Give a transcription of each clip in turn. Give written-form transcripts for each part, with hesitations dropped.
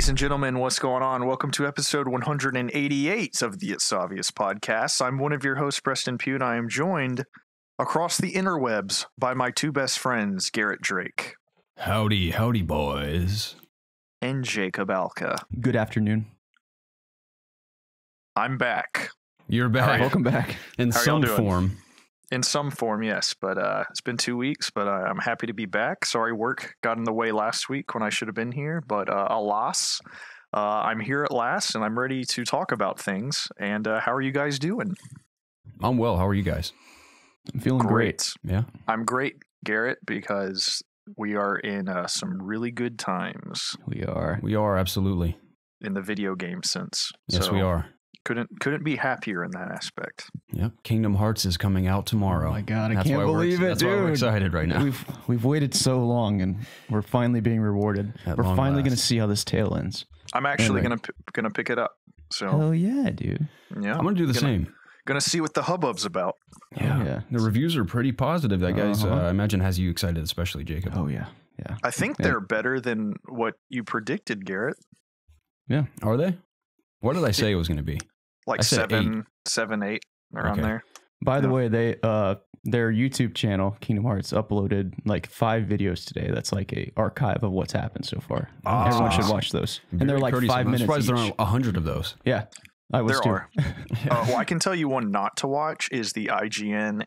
Ladies and gentlemen, what's going on? Welcome to episode 188 of the It's Obvious podcast. I'm one of your hosts, Preston Pugh, and I am joined across the interwebs by my two best friends, Garrett Drake. Howdy, howdy, boys. And Jacob Alka. Good afternoon. I'm back. You're back. Welcome back. In some form. In some form, yes, but it's been 2 weeks, but I'm happy to be back. Sorry work got in the way last week when I should have been here, but alas, I'm here at last, and I'm ready to talk about things. And how are you guys doing? I'm well. How are you guys? I'm feeling great. Yeah? I'm great, Garrett, because we are in some really good times. We are. We are, absolutely. In the video game sense. Yes, so we are. Couldn't be happier in that aspect. Yep. Kingdom Hearts is coming out tomorrow. Oh my God, I can't believe it, that's dude. Why we're excited right now. We've waited so long, and we're finally being rewarded. We're finally going to see how this tale ends. I'm actually gonna pick it up. So hell yeah, dude. Yeah, I'm gonna do the same. Gonna see what the hubbub's about. Yeah. The reviews are pretty positive. That guy's, I imagine, has you excited, especially Jacob. Oh yeah, yeah. I think they're better than what you predicted, Garrett. Yeah, are they? What did I say it was going to be? Like 7, 8 around there. By the way, they their YouTube channel, Kingdom Hearts, uploaded like 5 videos today. That's like a archive of what's happened so far. Everyone should watch those. And they're like 5 minutes. I'm surprised each. there aren't 100 of those. Yeah, I was too. There are. Well, I can tell you one not to watch is the IGN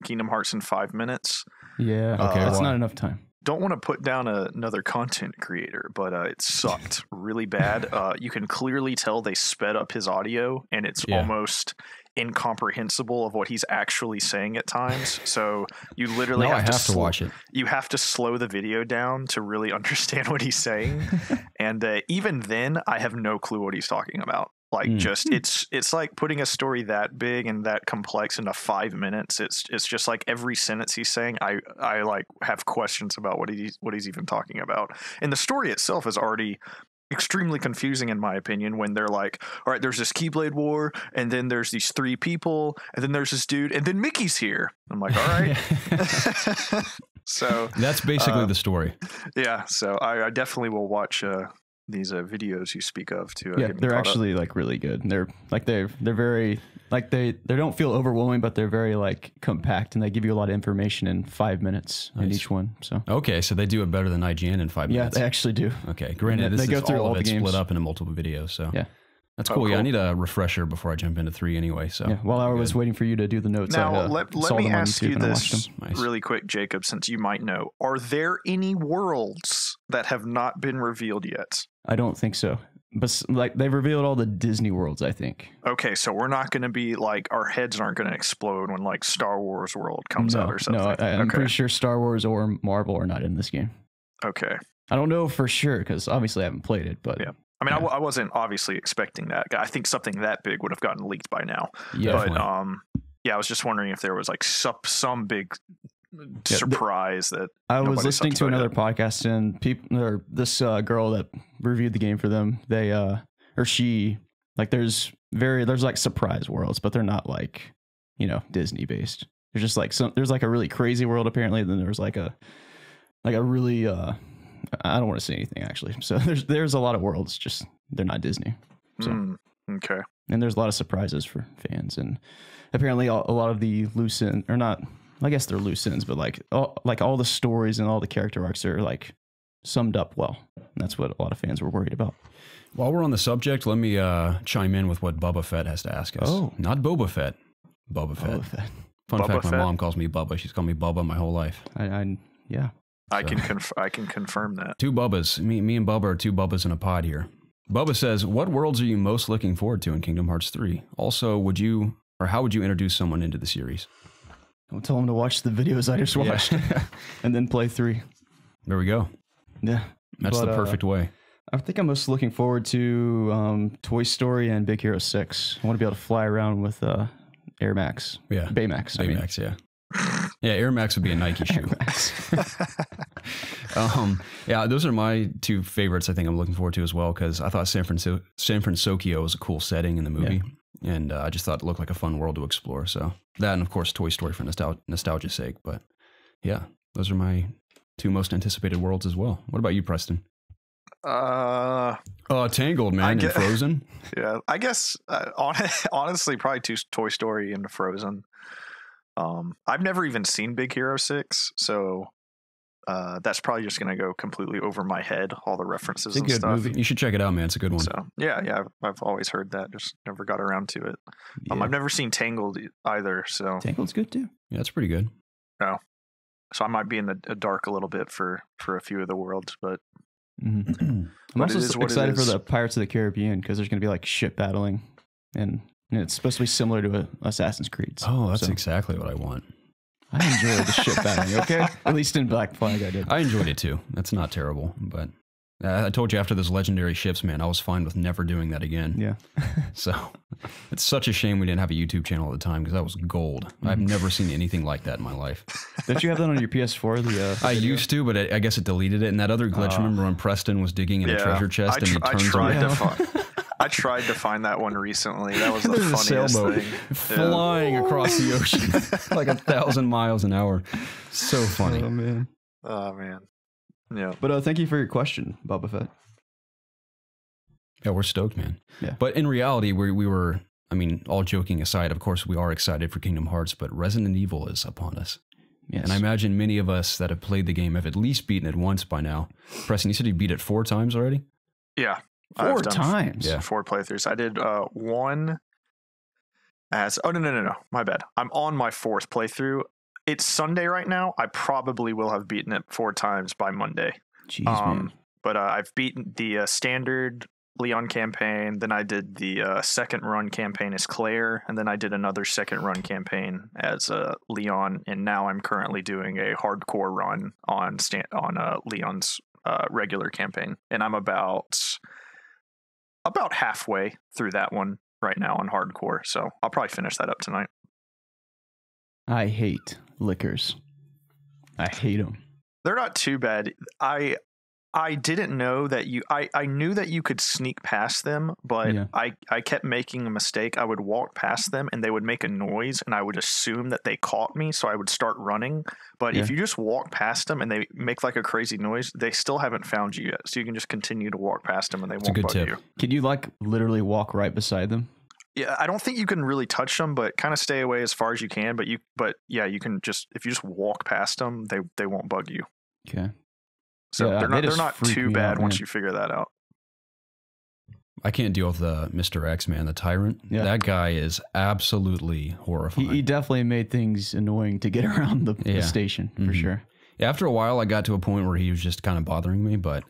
Kingdom Hearts in 5 minutes. Yeah, that's not enough time. Don't want to put down another content creator, but it sucked really bad. You can clearly tell they sped up his audio, and it's almost incomprehensible of what he's actually saying at times. So you literally have to watch it. You have to slow the video down to really understand what he's saying. And even then, I have no clue what he's talking about. Like it's like putting a story that big and that complex into 5 minutes. It's just like every sentence he's saying, I like have questions about what he's even talking about. And the story itself is already extremely confusing in my opinion when they're like, all right, there's this Keyblade War, and then there's these 3 people, and then there's this dude, and then Mickey's here. I'm like, all right. So that's basically the story. Yeah. So I definitely will watch these videos you speak of too. They're actually like really good. They're very like they don't feel overwhelming, but they're very like compact, and they give you a lot of information in 5 minutes in each one. So so they do it better than IGN in 5 minutes. Yeah, they actually do. Okay, granted, this is all of it split up into multiple videos. So yeah, that's cool. Yeah, I need a refresher before I jump into 3 anyway. So while I was waiting for you to do the notes, now let me ask you this really quick, Jacob, since you might know: are there any worlds that have not been revealed yet? I don't think so. But like they've revealed all the Disney worlds, I think. Okay, so we're not going to be like our heads aren't going to explode when like Star Wars World comes out or something. No, I'm pretty sure Star Wars or Marvel are not in this game. Okay. I don't know for sure because obviously I haven't played it, but yeah. I mean, I wasn't obviously expecting that. I think something that big would have gotten leaked by now. Yeah, but I was just wondering if there was like some big surprise that I was listening to another podcast, and this girl that reviewed the game for them, she there's like surprise worlds, but they're not like Disney based. There's just like there's like a really crazy world apparently, and then there's like a really I don't want to say anything actually. So there's a lot of worlds, just they're not Disney. So okay. And there's a lot of surprises for fans, and apparently a lot of the loose ends, or not, I guess they're loose ends, but like all the stories and all the character arcs are like summed up well. And that's what a lot of fans were worried about. While we're on the subject, let me chime in with what Bubba Fett has to ask us. Oh. Not Boba Fett. Bubba Fett. Fun Bubba fact, Fett? my mom calls me Bubba. She's called me Bubba my whole life. Yeah. I can confirm that. 2 Bubbas. Me and Bubba are 2 Bubbas in a pod here. Bubba says, what worlds are you most looking forward to in Kingdom Hearts 3? Also, how would you introduce someone into the series? Don't tell them to watch the videos I just watched and then play 3. There we go. Yeah. That's the perfect way. I think I'm most looking forward to Toy Story and Big Hero 6. I want to be able to fly around with Air Max. Yeah. Baymax. Baymax, yeah. Yeah, Air Max would be a Nike shoe. Yeah, those are my 2 favorites. I think I'm looking forward to as well, because I thought San Francisco was a cool setting in the movie, and I just thought it looked like a fun world to explore. So that, and of course Toy Story for nostalgia's sake. But yeah, those are my 2 most anticipated worlds as well. What about you, Preston? Tangled, man, and Frozen. Yeah, I guess honestly, probably Toy Story and Frozen. I've never even seen Big Hero 6, so that's probably just gonna go completely over my head. All the references and stuff. Movie. You should check it out, man. It's a good one. So yeah, I've always heard that, just never got around to it. I've never seen Tangled either, so Tangled's good too. Yeah, it's pretty good. Oh, so I might be in the dark a little bit for a few of the worlds, but. I'm also excited for the Pirates of the Caribbean because there's going to be like ship battling, and it's supposed to be similar to Assassin's Creed. Oh, that's exactly what I want. I enjoyed the ship battling. Okay, at least in Black Flag, I did. I enjoyed it too. That's not terrible, but I told you after those legendary ships, man, I was fine with never doing that again. Yeah. So it's such a shame we didn't have a YouTube channel at the time because that was gold. I've never seen anything like that in my life. Don't you have that on your PS4? I used to, but I guess it deleted it. And that other glitch, remember when Preston was digging in a treasure chest and he turns around? I tried to find that one recently. That was the funniest thing. Flying across the ocean like 1,000 miles an hour. So funny. Oh, man. Oh, man. Yeah. But thank you for your question, Boba Fett. Yeah, we're stoked, man. Yeah. But in reality, we were, I mean, all joking aside, of course, we are excited for Kingdom Hearts, but Resident Evil is upon us. Yes. And I imagine many of us that have played the game have at least beaten it once by now. Preston, you said you beat it 4 times already? Yeah. 4 times? Yeah. 4 playthroughs. I did one as... Oh, no. My bad. I'm on my 4th playthrough. It's Sunday right now. I probably will have beaten it 4 times by Monday. Jeez, man. But I've beaten the standard Leon campaign. Then I did the second run campaign as Claire, and then I did another second run campaign as Leon. And now I'm currently doing a hardcore run on Leon's regular campaign, and I'm about halfway through that one right now on hardcore. So I'll probably finish that up tonight. I hate liquors. I hate them. They're not too bad. I didn't know that I knew that you could sneak past them, but yeah. I kept making a mistake. I would walk past them and they would make a noise and I would assume that they caught me, so I would start running. But if you just walk past them and they make like a crazy noise, they still haven't found you yet. So you can just continue to walk past them and they won't bug you. Can you like literally walk right beside them? Yeah, I don't think you can really touch them, but kind of stay away as far as you can. But yeah, you can just, if you just walk past them, they won't bug you. Okay. So they're not too bad once you figure that out. I can't deal with Mr. X, man, the tyrant. Yeah. That guy is absolutely horrifying. He definitely made things annoying to get around the station, for sure. Yeah, after a while, I got to a point where he was just kind of bothering me, but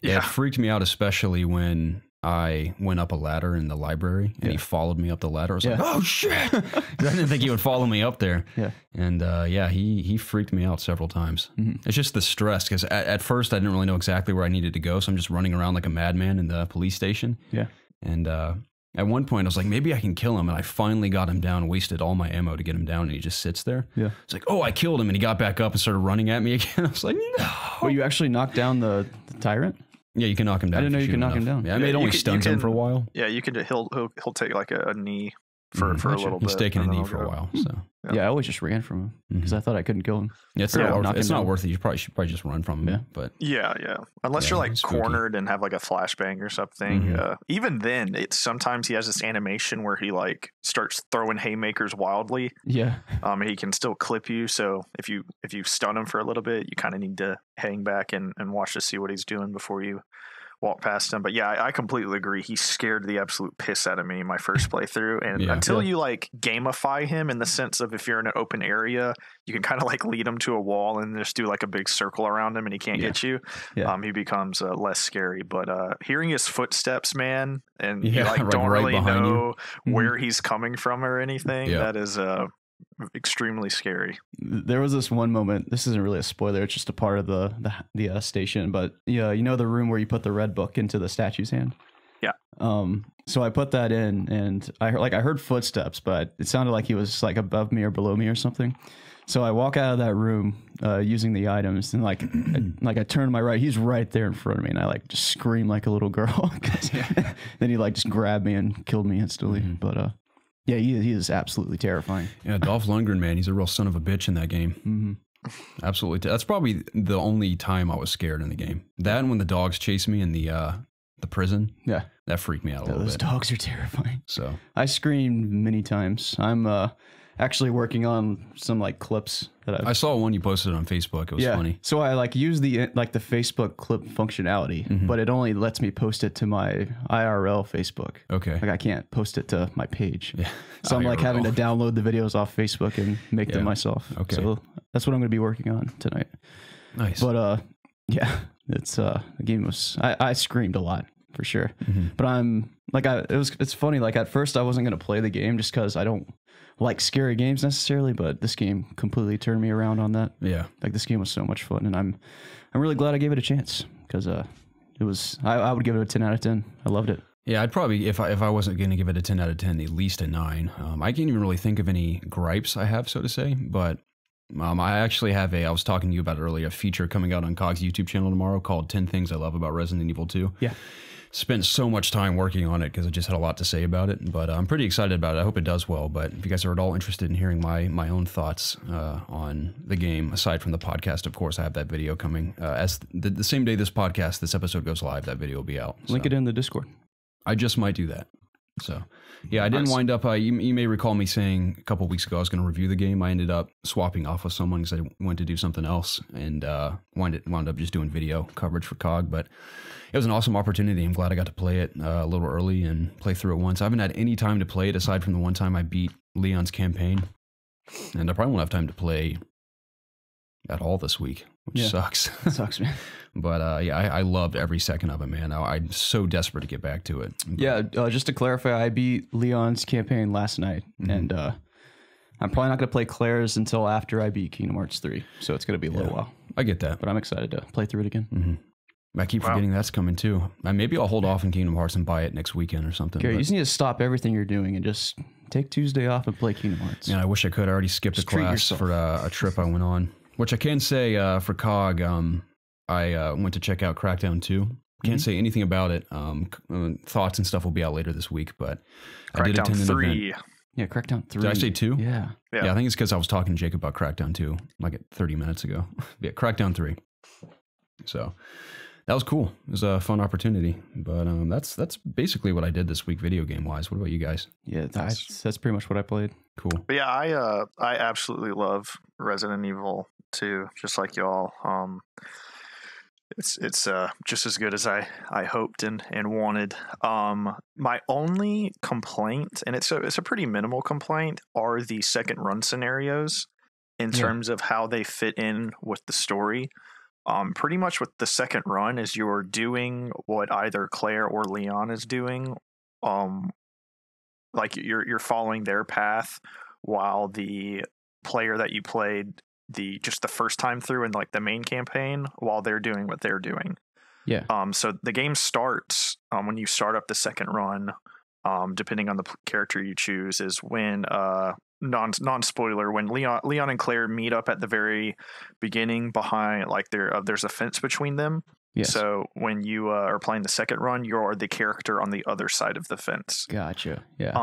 it freaked me out, especially when I went up a ladder in the library and he followed me up the ladder. I was like, oh shit! I didn't think he would follow me up there. Yeah. And he freaked me out several times. It's just the stress, because at first I didn't really know exactly where I needed to go, so I'm just running around like a madman in the police station. Yeah. And at one point I was like, maybe I can kill him, and I finally got him down, wasted all my ammo to get him down, and he just sits there. Yeah. It's like, oh, I killed him, and he got back up and started running at me again. I was like, no. Well, you actually knocked down the tyrant? Yeah, you can knock him down. I didn't know you could knock him down. Yeah, I mean, it only stuns him for a while. Yeah, you could. He'll take like a knee for a little bit. He's taking a knee for a while. So yeah, I always just ran from him because I thought I couldn't kill him. Yeah, it's not worth it. You should probably just run from him. Yeah. But yeah. Unless you're like cornered and have like a flashbang or something. Even then, it's sometimes he has this animation where he like starts throwing haymakers wildly. Yeah. He can still clip you. So if you stun him for a little bit, you kind of need to hang back and watch to see what he's doing before you walk past him. But yeah, I completely agree. He scared the absolute piss out of me in my first playthrough. And until you like gamify him in the sense of if you're in an open area, you can kind of like lead him to a wall and just do like a big circle around him and he can't get you. Yeah. He becomes less scary. But hearing his footsteps, man, and you like don't really know where he's coming from or anything, that is extremely scary. There was this one moment, this isn't really a spoiler, it's just a part of the station, but yeah, you know the room where you put the red book into the statue's hand? Yeah. So I put that in and I heard footsteps, but it sounded like he was like above me or below me or something. So I walk out of that room using the items and I turn to my right, he's right there in front of me, and I like just scream like a little girl. Then he like just grabbed me and killed me instantly. But yeah, he is absolutely terrifying. Yeah, Dolph Lundgren, man, he's a real son of a bitch in that game. Absolutely. That's probably the only time I was scared in the game. That and when the dogs chased me in the prison. Yeah. That freaked me out a little Those bit. dogs are terrifying. So I screamed many times. I'm actually working on some like clips that I saw one you posted on Facebook. It was funny. So I like use the Facebook clip functionality, but it only lets me post it to my IRL Facebook. Okay. Like I can't post it to my page. Yeah. So I'm like IRL. having to download the videos off Facebook and make them myself. Okay. So that's what I'm going to be working on tonight. Nice. But yeah, it's the game was I screamed a lot for sure. But I'm like it's funny, like at first I wasn't going to play the game just cuz I don't like scary games necessarily, but this game completely turned me around on that. Yeah. Like this game was so much fun, and I'm really glad I gave it a chance because it was I would give it a 10 out of 10. I loved it. Yeah, I'd probably, if I wasn't going to give it a 10 out of 10, at least a 9. I can't even really think of any gripes I have, so to say, but I actually have I was talking to you about it earlier, a feature coming out on COG's YouTube channel tomorrow called 10 Things I Love About Resident Evil 2. Yeah. Spent so much time working on it because I just had a lot to say about it, but I'm pretty excited about it. I hope it does well, but if you guys are at all interested in hearing my own thoughts on the game, aside from the podcast, of course, I have that video coming. As the same day this episode goes live, that video will be out. Link it in the Discord. I just might do that. So, yeah, I didn't wind up, you may recall me saying a couple weeks ago I was going to review the game. I ended up swapping off with someone because I went to do something else and wound up just doing video coverage for COG, but it was an awesome opportunity. I'm glad I got to play it a little early and play through it once. I haven't had any time to play it aside from the one time I beat Leon's campaign, and I probably won't have time to play at all this week, which sucks. It sucks, man. But yeah, I loved every second of it, man. I'm so desperate to get back to it. But, Yeah, just to clarify, I beat Leon's campaign last night, and I'm probably not going to play Claire's until after I beat Kingdom Hearts 3, so it's going to be a little while. I get that. But I'm excited to play through it again. I keep forgetting that's coming too. Maybe I'll hold off in Kingdom Hearts and buy it next weekend or something. Gary, you just need to stop everything you're doing and just take Tuesday off and play Kingdom Hearts. Yeah, I wish I could. I already skipped a class for a trip I went on, which I can say for COG, I went to check out Crackdown 2. Can't say anything about it. Thoughts and stuff will be out later this week, but I did attend an 3. event. Yeah, Crackdown 3. Did I say 2? Yeah. Yeah, I think it's because I was talking to Jake about Crackdown 2 like 30 minutes ago. Yeah, Crackdown 3. So that was cool. It was a fun opportunity. But that's basically what I did this week video game wise. What about you guys? Yeah, that's pretty much what I played. Cool. But yeah, I absolutely love Resident Evil 2, just like y'all. It's just as good as I hoped and wanted. My only complaint, and it's a pretty minimal complaint, are the second run scenarios in terms of how they fit in with the story. Pretty much with the second run is you're doing what either Claire or Leon is doing. Like you're following their path while the player that you played the first time through in like the main campaign, while they're doing what they're doing. Yeah. So the game starts when you start up the second run, depending on the character you choose, is when non-spoiler, when Leon and Claire meet up at the very beginning behind, like there's a fence between them. Yes. So when you are playing the second run, you're the character on the other side of the fence. Gotcha. Yeah.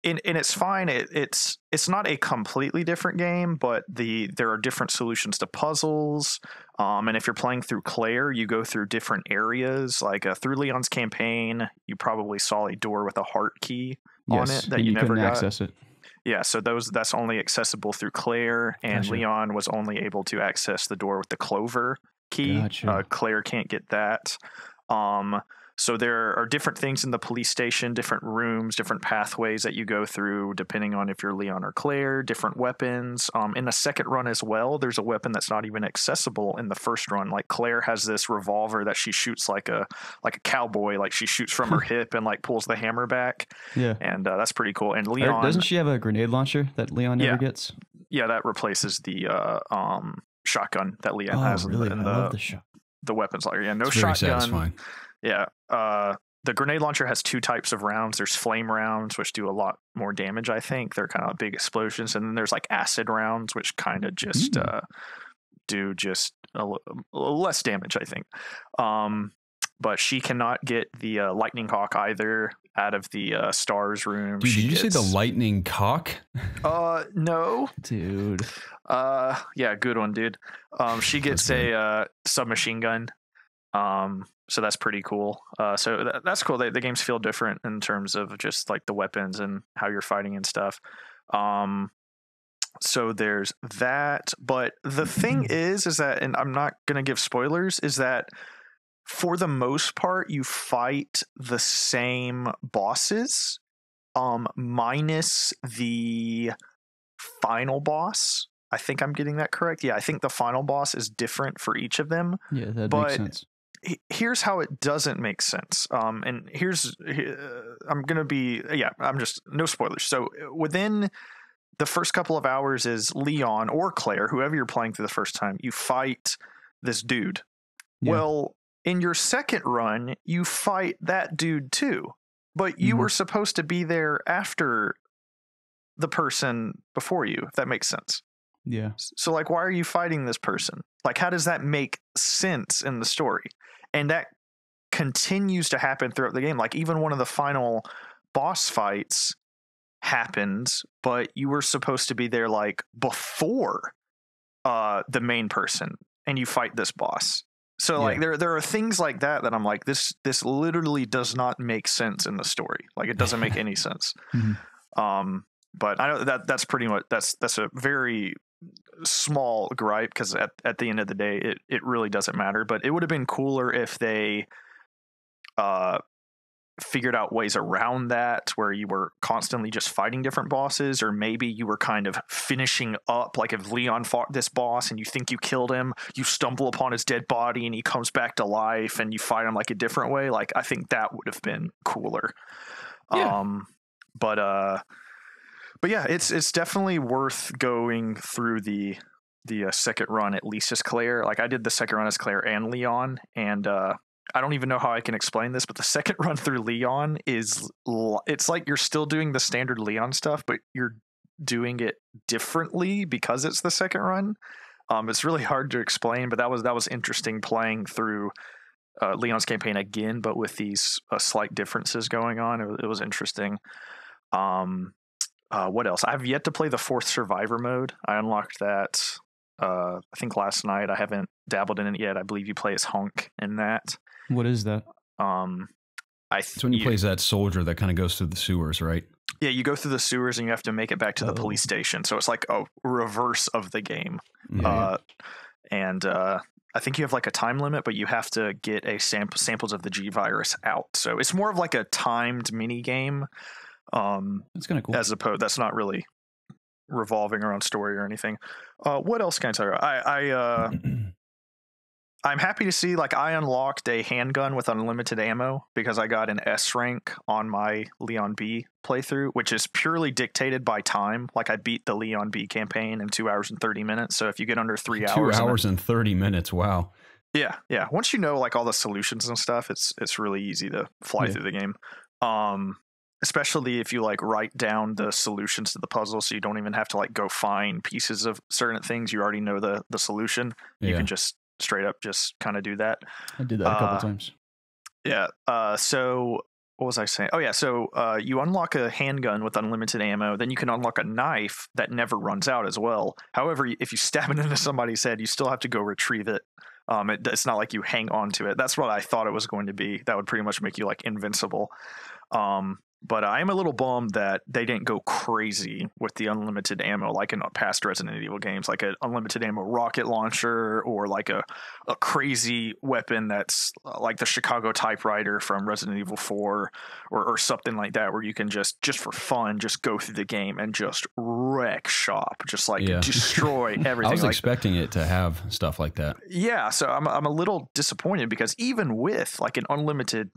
And it's fine. It's not a completely different game, but there are different solutions to puzzles. And if you're playing through Claire, you go through different areas. Like through Leon's campaign, you probably saw a door with a heart key on it that you never couldn't got. access it. Yeah, so that's only accessible through Claire, and Gotcha. Leon was only able to access the door with the clover key. Gotcha. Claire can't get that. So there are different things in the police station, different rooms, different pathways that you go through depending on if you're Leon or Claire, different weapons. In the second run as well, there's a weapon that's not even accessible in the first run. Like Claire has this revolver that she shoots like a cowboy, like she shoots from her hip and like pulls the hammer back. Yeah. And that's pretty cool. And Leon, Doesn't she have a grenade launcher that Leon never gets? Yeah, that replaces the shotgun that Leon has really? in I love the shot. the weapons locker. Yeah, no It's very shotgun. satisfying. Yeah. The grenade launcher has 2 types of rounds. There's flame rounds, which do a lot more damage, I think. They're kind of big explosions. And then there's like acid rounds, which kind of just do just a little less damage, I think. but she cannot get the lightning hawk either out of the stars room. Dude, did you say the lightning cock? No, Dude. Yeah, good one, dude. She gets a submachine gun. So that's pretty cool. So that's cool. The games feel different in terms of just like the weapons and how you're fighting and stuff. So there's that. But the thing is that, and I'm not going to give spoilers, is that for the most part, you fight the same bosses, minus the final boss. I think I'm getting that correct. Yeah, I think the final boss is different for each of them. Yeah, that makes sense. Here's how it doesn't make sense. And I'm going to be, I'm just, no spoilers. So within the first couple of hours is Leon or Claire, whoever you're playing through the first time, you fight this dude. Yeah. Well, in your second run, you fight that dude too, but you were supposed to be there after the person before you, if that makes sense. Yeah. So like, why are you fighting this person? Like, how does that make sense in the story? And that continues to happen throughout the game. Like, even one of the final boss fights happened, but you were supposed to be there like before the main person, and you fight this boss. So like there are things like that I'm like, this literally does not make sense in the story. Like, it doesn't make any sense. But I know that's pretty much that's a very small gripe, because at the end of the day it really doesn't matter. But it would have been cooler if they figured out ways around that, where you were constantly just fighting different bosses, or maybe you were kind of finishing up, like if Leon fought this boss and you think you killed him, you stumble upon his dead body and he comes back to life and you fight him like a different way. Like, I think that would have been cooler. But yeah, it's definitely worth going through the second run at least as Claire. Like, I did the second run as Claire and Leon, and I don't even know how I can explain this, but the second run through Leon it's like you're still doing the standard Leon stuff, but you're doing it differently because it's the second run. It's really hard to explain, but that was interesting playing through Leon's campaign again, but with these slight differences going on. It was interesting. What else? I've yet to play the 4th survivor mode. I unlocked that I think last night. I haven't dabbled in it yet. I believe you play as Hunk in that. What is that? It's when you play as that soldier that kind of goes through the sewers, right? Yeah, you go through the sewers and you have to make it back to the police station. So it's like a reverse of the game. And I think you have like a time limit, but you have to get a samples of the G virus out. So it's more of like a timed mini game. That's kind of cool. As opposed, that's not really revolving around story or anything. What else can I tell you? I'm happy to see, like, I unlocked a handgun with unlimited ammo because I got an S rank on my Leon B playthrough, which is purely dictated by time. Like, I beat the Leon B campaign in 2 hours and 30 minutes. So if you get under 3 hours, 2 hours and 30 minutes. Wow. Yeah. Once you know like all the solutions and stuff, it's really easy to fly through the game. Especially if you like write down the solutions to the puzzle, so you don't even have to like go find pieces of certain things. You already know the solution. You can just straight up just kind of do that. I did that a couple times. Yeah. So what was I saying? Oh yeah. So you unlock a handgun with unlimited ammo. Then you can unlock a knife that never runs out as well. However, if you stab it into somebody's head, you still have to go retrieve it. It's not like you hang on to it. That's what I thought it was going to be. That would pretty much make you like invincible. But I am a little bummed that they didn't go crazy with the unlimited ammo like in past Resident Evil games, like an unlimited ammo rocket launcher, or like a crazy weapon that's like the Chicago typewriter from Resident Evil 4 or something like that, where you can just for fun just go through the game and just wreck shop, just like destroy everything. I was like, expecting it to have stuff like that. Yeah, so I'm a little disappointed, because even with like an unlimited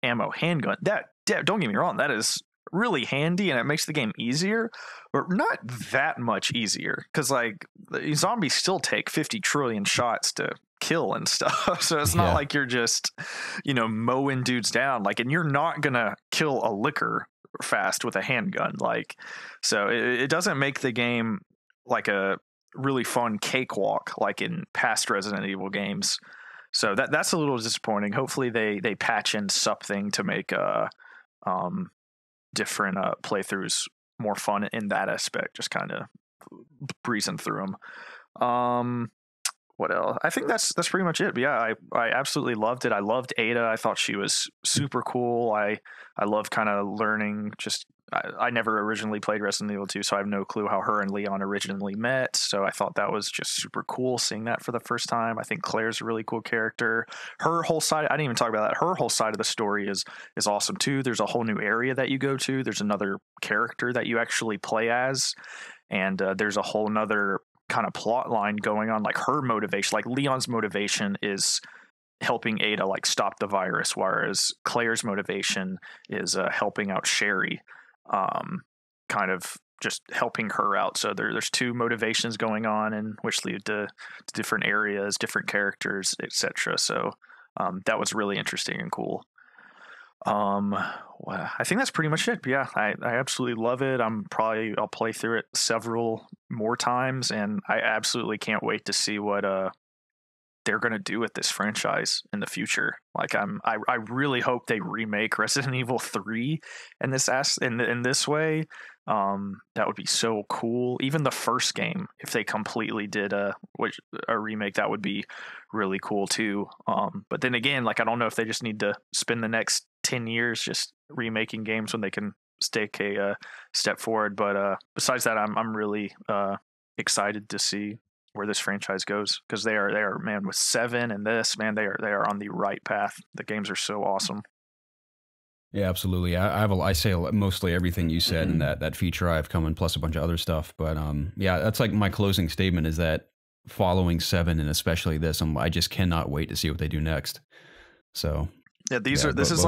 ammo handgun, that don't get me wrong, that is really handy and it makes the game easier, but not that much easier, because like the zombies still take 50 trillion shots to kill and stuff. So it's not like you're just mowing dudes down, like, and you're not gonna kill a licker fast with a handgun, like, so it doesn't make the game like a really fun cakewalk like in past Resident Evil games. So that's a little disappointing. Hopefully they patch in something to make different playthroughs more fun in that aspect. Just kind of breezing through them. What else? I think that's pretty much it. But yeah, I absolutely loved it. I loved Ada. I thought she was super cool. I love kind of learning. Just I never originally played Resident Evil 2, so I have no clue how her and Leon originally met. So I thought that was just super cool seeing that for the first time. I think Claire's a really cool character. Her whole side, I didn't even talk about that. Her whole side of the story is awesome too. There's a whole new area that you go to. There's another character that you actually play as, and there's a whole nother kind of plot line going on. Like her motivation, like Leon's motivation is helping Ada like stop the virus, whereas Claire's motivation is helping out Sherry, kind of just helping her out. So there's two motivations going on, and which lead to different areas, different characters, etc. So that was really interesting and cool. Well, I think that's pretty much it. But yeah, I absolutely love it. I'll play through it several more times, and I absolutely can't wait to see what they're going to do with this franchise in the future. Like I really hope they remake Resident Evil 3 in this way. That would be so cool. Even the first game, if they completely did a remake, that would be really cool too. But then again, like I don't know if they just need to spend the next 10 years just remaking games when they can take a step forward. But besides that, I'm really excited to see where this franchise goes, because they are man, with 7 and this, man, they are on the right path. The games are so awesome. Yeah, absolutely. I say mostly everything you said in that feature I have coming, plus a bunch of other stuff. But yeah, that's like my closing statement is that following 7 and especially this, I just cannot wait to see what they do next. So yeah, this is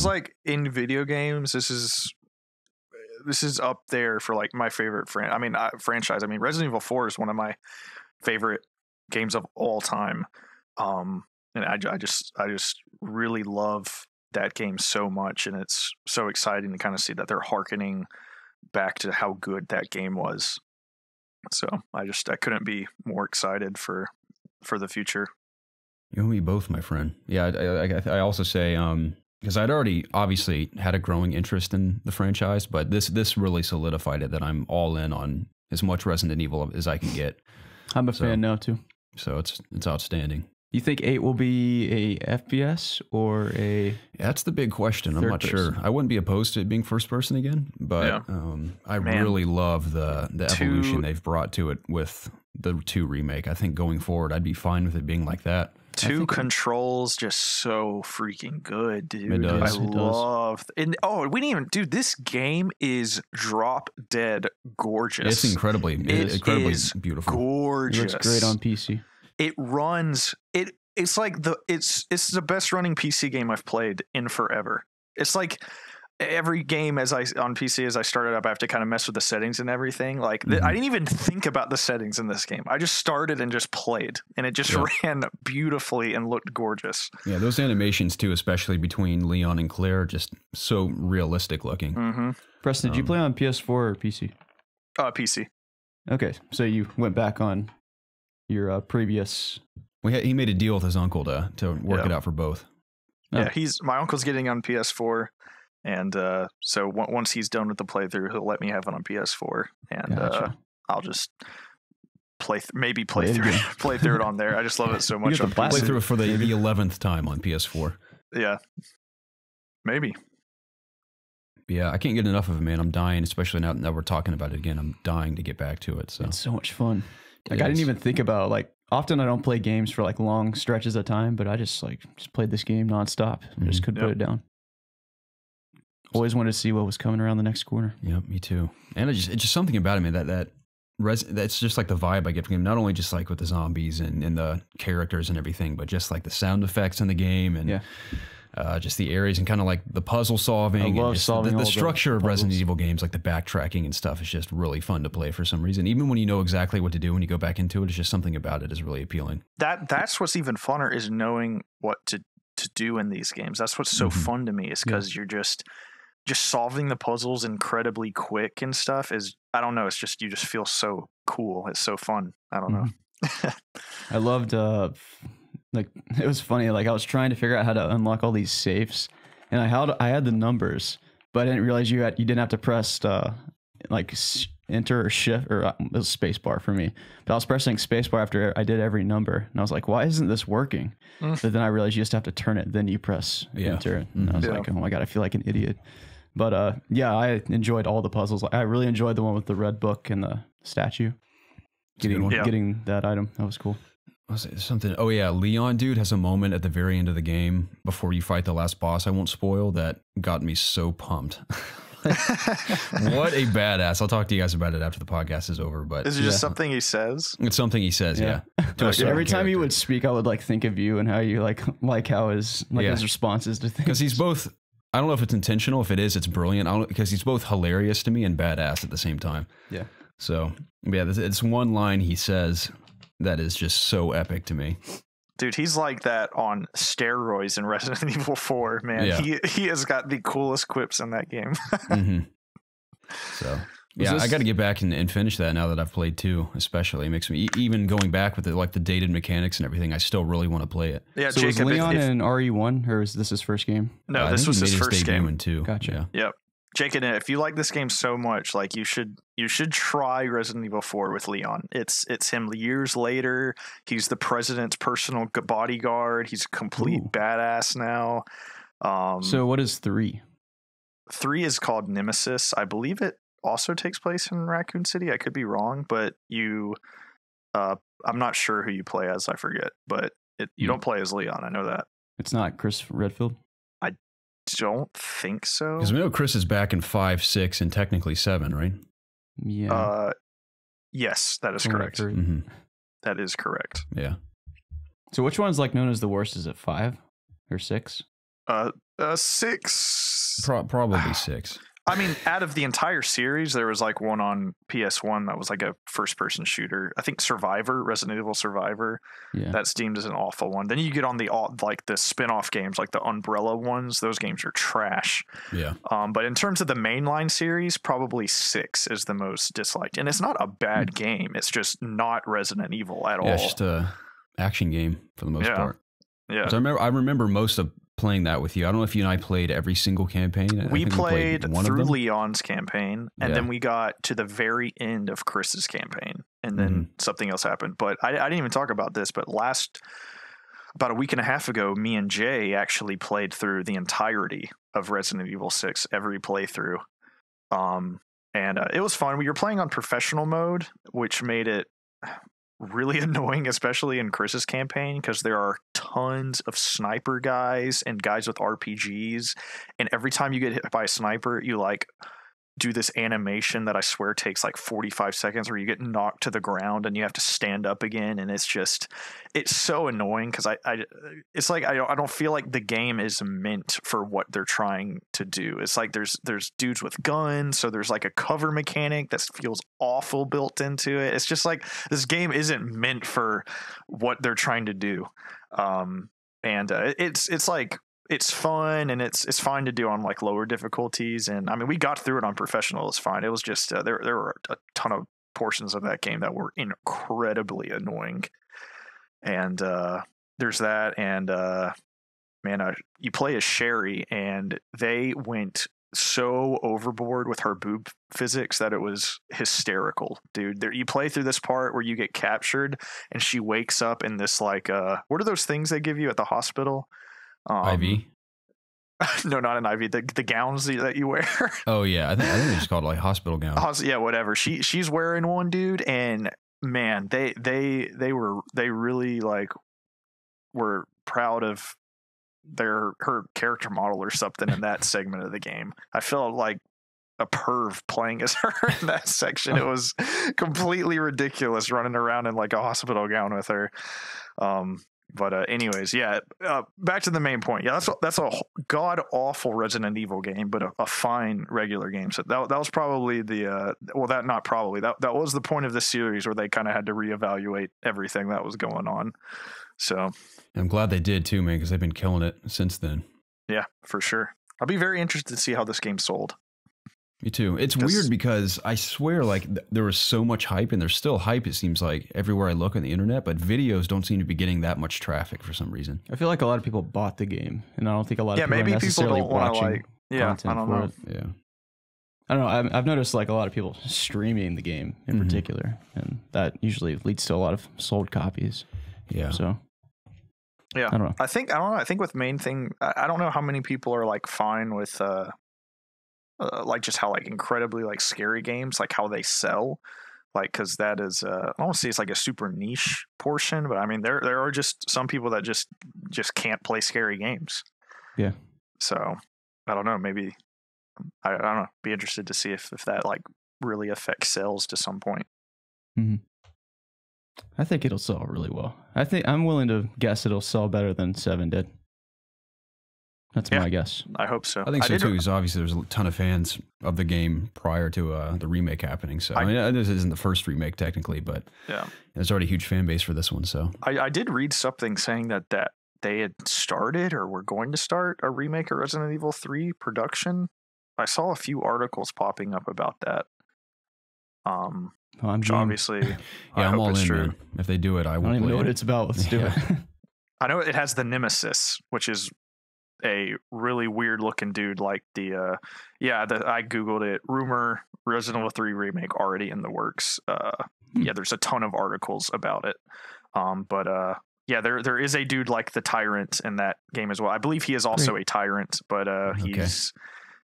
like in video games. This is up there for like my favorite franchise. I mean, Resident Evil 4 is one of my favorite games of all time. And I just really love that game so much, and it's so exciting to kind of see that they're hearkening back to how good that game was. So I couldn't be more excited for the future. You and me both, my friend. Yeah, I also say because I'd already obviously had a growing interest in the franchise, but this really solidified it that I'm all in on as much Resident Evil as I can get. I'm a fan now too. So it's outstanding. You think 8 will be a FPS or a? Yeah, that's the big question. I'm not sure. I wouldn't be opposed to it being first person again, but I really love the evolution they've brought to it with the 2 remake. I think going forward, I'd be fine with it being like that. 2 controls just so freaking good, dude. It does. I love we didn't even, dude, this game is drop dead gorgeous. It's incredibly beautiful. Gorgeous. It looks great on PC. It runs it's like it's the best running PC game I've played in forever. It's like every game on PC as I started up, I have to kind of mess with the settings and everything. Like I didn't even think about the settings in this game. I just started and just played, and it just ran beautifully and looked gorgeous. Yeah, those animations too, especially between Leon and Claire, just so realistic looking. Mm-hmm. Preston, did you play on PS4 or PC? PC. Okay, so you went back on your previous. He made a deal with his uncle to work it out for both. Yeah, my uncle's getting on PS4. And so once he's done with the playthrough, he'll let me have it on PS4, and I'll just play through it on there. I just love it so much. Play through it for the 11th time on PS4. Yeah, maybe. Yeah, I can't get enough of it, man. I'm dying, especially now that we're talking about it again. I'm dying to get back to it. So it's so much fun. Like I didn't even think about often I don't play games for like long stretches of time, but I just played this game nonstop. I just couldn't put it down. Always wanted to see what was coming around the next corner. Yeah, me too. And it's just something about it, man, that's just like the vibe I get from the game. Not only just like with the zombies and the characters and everything, but just like the sound effects in the game and just the areas and kind of like the puzzle solving. I love solving the structure of Resident Evil games, like the backtracking and stuff, is just really fun to play for some reason. Even when you know exactly what to do when you go back into it, it's just something about it is really appealing. That's what's even funner, is knowing what to do in these games. That's what's so fun to me, is because you're just solving the puzzles incredibly quick and stuff. I don't know, it's just, you just feel so cool. It's so fun. I don't know. I loved like it was funny. Like I was trying to figure out how to unlock all these safes, and I had the numbers, but I didn't realize you didn't have to press enter or shift or it was space bar for me. But I was pressing space bar after I did every number, and I was like, why isn't this working? But then I realized you just have to turn it, then you press enter, and I was like, oh my god, I feel like an idiot. But yeah, I enjoyed all the puzzles. I really enjoyed the one with the red book and the statue. Getting that item, that was cool. Was it something? Oh yeah, Leon dude has a moment at the very end of the game before you fight the last boss. I won't spoil. That got me so pumped. What a badass! I'll talk to you guys about it after the podcast is over. But is it just something he says? It's something he says. Yeah. Every time he would speak, I would like think of you and how you like how his his responses to things. Because he's both. I don't know if it's intentional. If it is, it's brilliant. Because he's both hilarious to me and badass at the same time. Yeah. So yeah, it's one line he says that is just so epic to me. Dude, he's like that on steroids in Resident Evil 4, man. Yeah. He has got the coolest quips in that game. So, yeah, I got to get back and finish that now that I've played 2, especially. It makes me, even going back with the dated mechanics and everything, I still really want to play it. Yeah, so Jacob, was Leon in RE1, or is this his first game? No, this was his first game. In 2. Gotcha. Yeah. Yep. Jacob, if you like this game so much, like you should try Resident Evil 4 with Leon. It's him years later. He's the president's personal bodyguard. He's a complete badass now. So what is 3? 3 is called Nemesis. I believe it also takes place in Raccoon City. I could be wrong, but I'm not sure who you play as. I forget, but you don't play as Leon. I know that. It's not Chris Redfield. Don't think so. Because we know Chris is back in 5, 6, and technically 7, right? Yeah. Yes, that is correct. That is correct. Yeah. So which one's like known as the worst? Is it 5 or 6? 6. Probably 6. I mean, out of the entire series, there was like one on PS1 that was like a first-person shooter. I think Survivor, Resident Evil Survivor, that's deemed as an awful one. Then you get on the spin-off games, like the Umbrella ones. Those games are trash. Yeah. But in terms of the mainline series, probably 6 is the most disliked. And it's not a bad game. It's just not Resident Evil at all. Yeah, it's just a action game for the most part. Yeah. So I remember most of playing that with you. I don't know if you and I played every single campaign. We played through Leon's campaign, and then we got to the very end of Chris's campaign, and then something else happened. But I didn't even talk about this, but about a week and a half ago, me and Jay actually played through the entirety of Resident Evil 6, every playthrough. And it was fun. We were playing on professional mode, which made it really annoying, especially in Chris's campaign, because there are tons of sniper guys and guys with RPGs, and every time you get hit by a sniper, you like do this animation that I swear takes like 45 seconds where you get knocked to the ground and you have to stand up again, and it's so annoying because it's like I don't feel like the game is meant for what they're trying to do. It's like there's dudes with guns, so there's like a cover mechanic that feels awful built into it. It's just like this game isn't meant for what they're trying to do. It's like it's fun and it's fine to do on like lower difficulties, and I mean we got through it on professional. It's fine. It was just there were a ton of portions of that game that were incredibly annoying, and there's that, and you play as Sherry, and they went so overboard with her boob physics that it was hysterical, dude. You play through this part where you get captured and she wakes up in this like what are those things they give you at the hospital? IV? No, not an IV. The gowns that you wear. Oh yeah, I think they just called it like hospital gown. Yeah, whatever. She's wearing one, dude, and man, they really like were proud of her character model or something in that segment of the game. I felt like a perv playing as her in that section. It was completely ridiculous running around in like a hospital gown with her. But anyways, back to the main point. Yeah, that's a god awful Resident Evil game, but a fine regular game. So that was probably that was the point of the series where they kind of had to reevaluate everything that was going on. So I'm glad they did too, man, because they've been killing it since then. Yeah, for sure. I'll be very interested to see how this game sold. Me too. It's weird because I swear, like, there was so much hype, and there's still hype, it seems like, everywhere I look on the internet, but videos don't seem to be getting that much traffic for some reason. I feel like a lot of people bought the game, and I don't think a lot of people maybe are necessarily people don't want to, watching like, yeah, I don't know. it. Yeah. I don't know. I've noticed like a lot of people streaming the game in particular, and that usually leads to a lot of sold copies. Yeah. So, yeah, I don't know. I think with main thing, I don't know how many people are like fine with like just how like incredibly like scary games, like how they sell, like because that is I don't want to say it's like a super niche portion, but I mean there are just some people that just can't play scary games. Yeah. So I don't know. Maybe I don't know. Be interested to see if that like really affects sales to some point. Mm-hmm. I think it'll sell really well. I think I'm willing to guess it'll sell better than 7 did. That's my guess. I hope so. I think so too, because obviously there's a ton of fans of the game prior to the remake happening. So I mean, this isn't the first remake technically, but there's already a huge fan base for this one. So I did read something saying that they had started or were going to start a remake of Resident Evil 3 production. I saw a few articles popping up about that. Which obviously, I'm all in, man. If they do it, I will. I don't even know what it. it's about. Let's do it. I know it has the Nemesis, which is a really weird looking dude. Like I googled it. Rumor Resident Evil 3 remake already in the works. Yeah, there's a ton of articles about it. Yeah, there is a dude like the Tyrant in that game as well. I believe he is also a Tyrant, but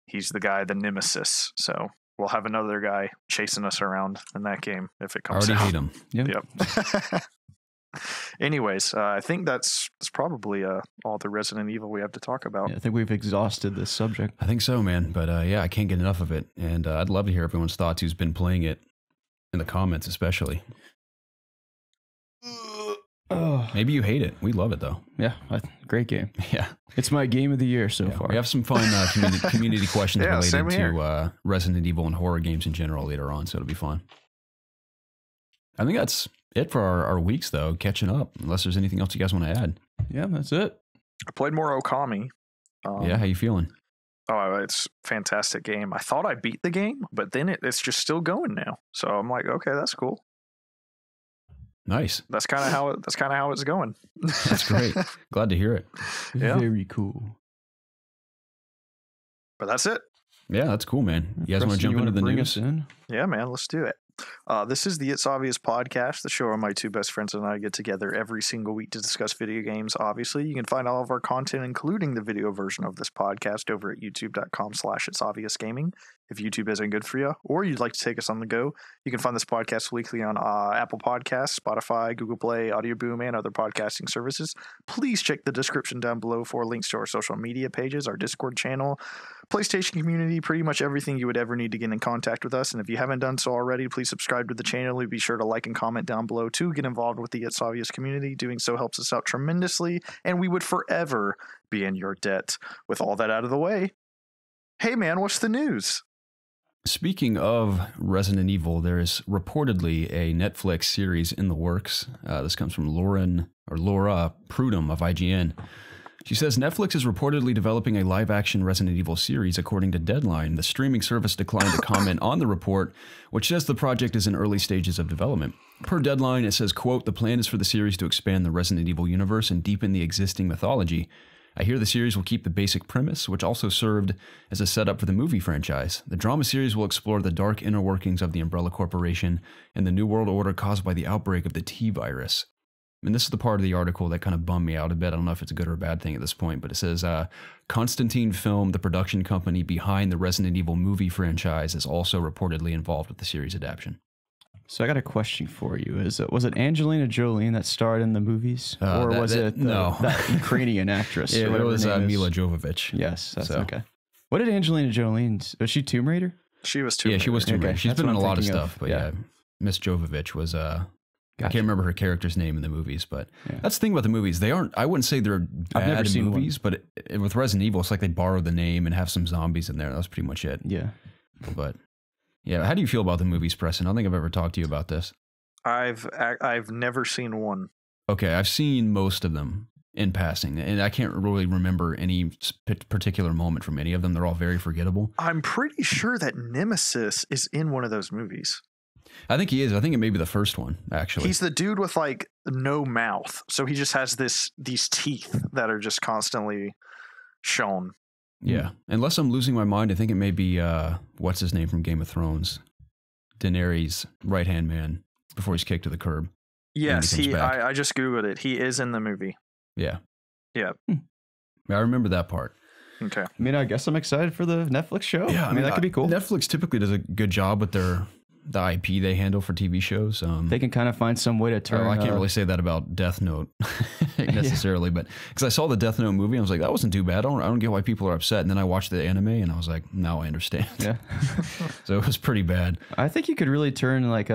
he's the guy, the Nemesis. So we'll have another guy chasing us around in that game if it comes out. I already hate him. Yep. Anyways, I think that's probably all the Resident Evil we have to talk about. Yeah, I think we've exhausted this subject. I think so, man. But I can't get enough of it. And I'd love to hear everyone's thoughts who's been playing it in the comments, especially. Maybe you hate it. We love it, though. Yeah, great game. Yeah. It's my game of the year so far. We have some fun community questions related to Resident Evil and horror games in general later on, so it'll be fun. I think that's it for our weeks, though, catching up, unless there's anything else you guys want to add. Yeah, that's it. I played more Okami. How you feeling? Oh, it's a fantastic game. I thought I beat the game, but then it's just still going now. So I'm like, okay, that's cool. Nice. That's kind of how it's going. That's great. Glad to hear it. Yeah. Very cool. But that's it. Yeah, that's cool, man. You guys want to jump into the news? Yeah, man, let's do it. This is the It's Obvious podcast, the show where my two best friends and I get together every single week to discuss video games. Obviously, you can find all of our content, including the video version of this podcast, over at youtube.com/ItsObviousGaming. If YouTube isn't good for you, or you'd like to take us on the go, you can find this podcast weekly on Apple Podcasts, Spotify, Google Play, Audio Boom, and other podcasting services. Please check the description down below for links to our social media pages, our Discord channel, PlayStation community, pretty much everything you would ever need to get in contact with us. And if you haven't done so already, please subscribe to the channel. Be sure to like and comment down below to get involved with the It's Obvious community. Doing so helps us out tremendously, and we would forever be in your debt. With all that out of the way, hey man, what's the news? Speaking of Resident Evil, there is reportedly a Netflix series in the works. This comes from Laura Prudhomme of IGN. She says Netflix is reportedly developing a live-action Resident Evil series, according to Deadline. The streaming service declined to comment on the report, which says the project is in early stages of development. Per Deadline, it says, quote, "The plan is for the series to expand the Resident Evil universe and deepen the existing mythology. I hear the series will keep the basic premise, which also served as a setup for the movie franchise. The drama series will explore the dark inner workings of the Umbrella Corporation and the New World Order caused by the outbreak of the T-virus." And this is the part of the article that kind of bummed me out a bit. I don't know if it's a good or a bad thing at this point, but it says, Constantine Film, the production company behind the Resident Evil movie franchise, is also reportedly involved with the series adaptation. So I got a question for you. Was it Angelina Jolie that starred in the movies? Or was it that Ukrainian actress? It was Mila Jovovich. Yes, that's okay. What did Angelina Jolie, was she Tomb Raider? She was Tomb Raider. Yeah, she was Tomb Raider. Okay, She's been in a lot of stuff, of. but yeah, Miss Jovovich was, I can't remember her character's name in the movies, but that's the thing about the movies. They aren't, I wouldn't say they're bad movies, but with Resident Evil, it's like they borrow the name and have some zombies in there. That's pretty much it. Yeah. But yeah, how do you feel about the movies, Preston? I don't think I've ever talked to you about this. I've never seen one. Okay, I've seen most of them, in passing, and I can't really remember any particular moment from any of them. They're all very forgettable. I'm pretty sure that Nemesis is in one of those movies. I think he is. I think it may be the first one, actually. He's the dude with like no mouth, so he just has these teeth that are just constantly shown. Yeah, unless I'm losing my mind, I think it may be what's his name from Game of Thrones, Daenerys' right hand man before he's kicked to the curb. Yes, I just googled it. He is in the movie. Yeah. Yeah. I remember that part. Okay. I mean, I guess I'm excited for the Netflix show. Yeah, I mean that could be cool. Netflix typically does a good job with the IP they handle for TV shows. They can kind of find some way to turn. I can't really say that about Death Note necessarily, but because I saw the Death Note movie, I was like, that wasn't too bad. I don't get why people are upset. And then I watched the anime, and I was like, now I understand. Yeah. So it was pretty bad. I think you could really turn like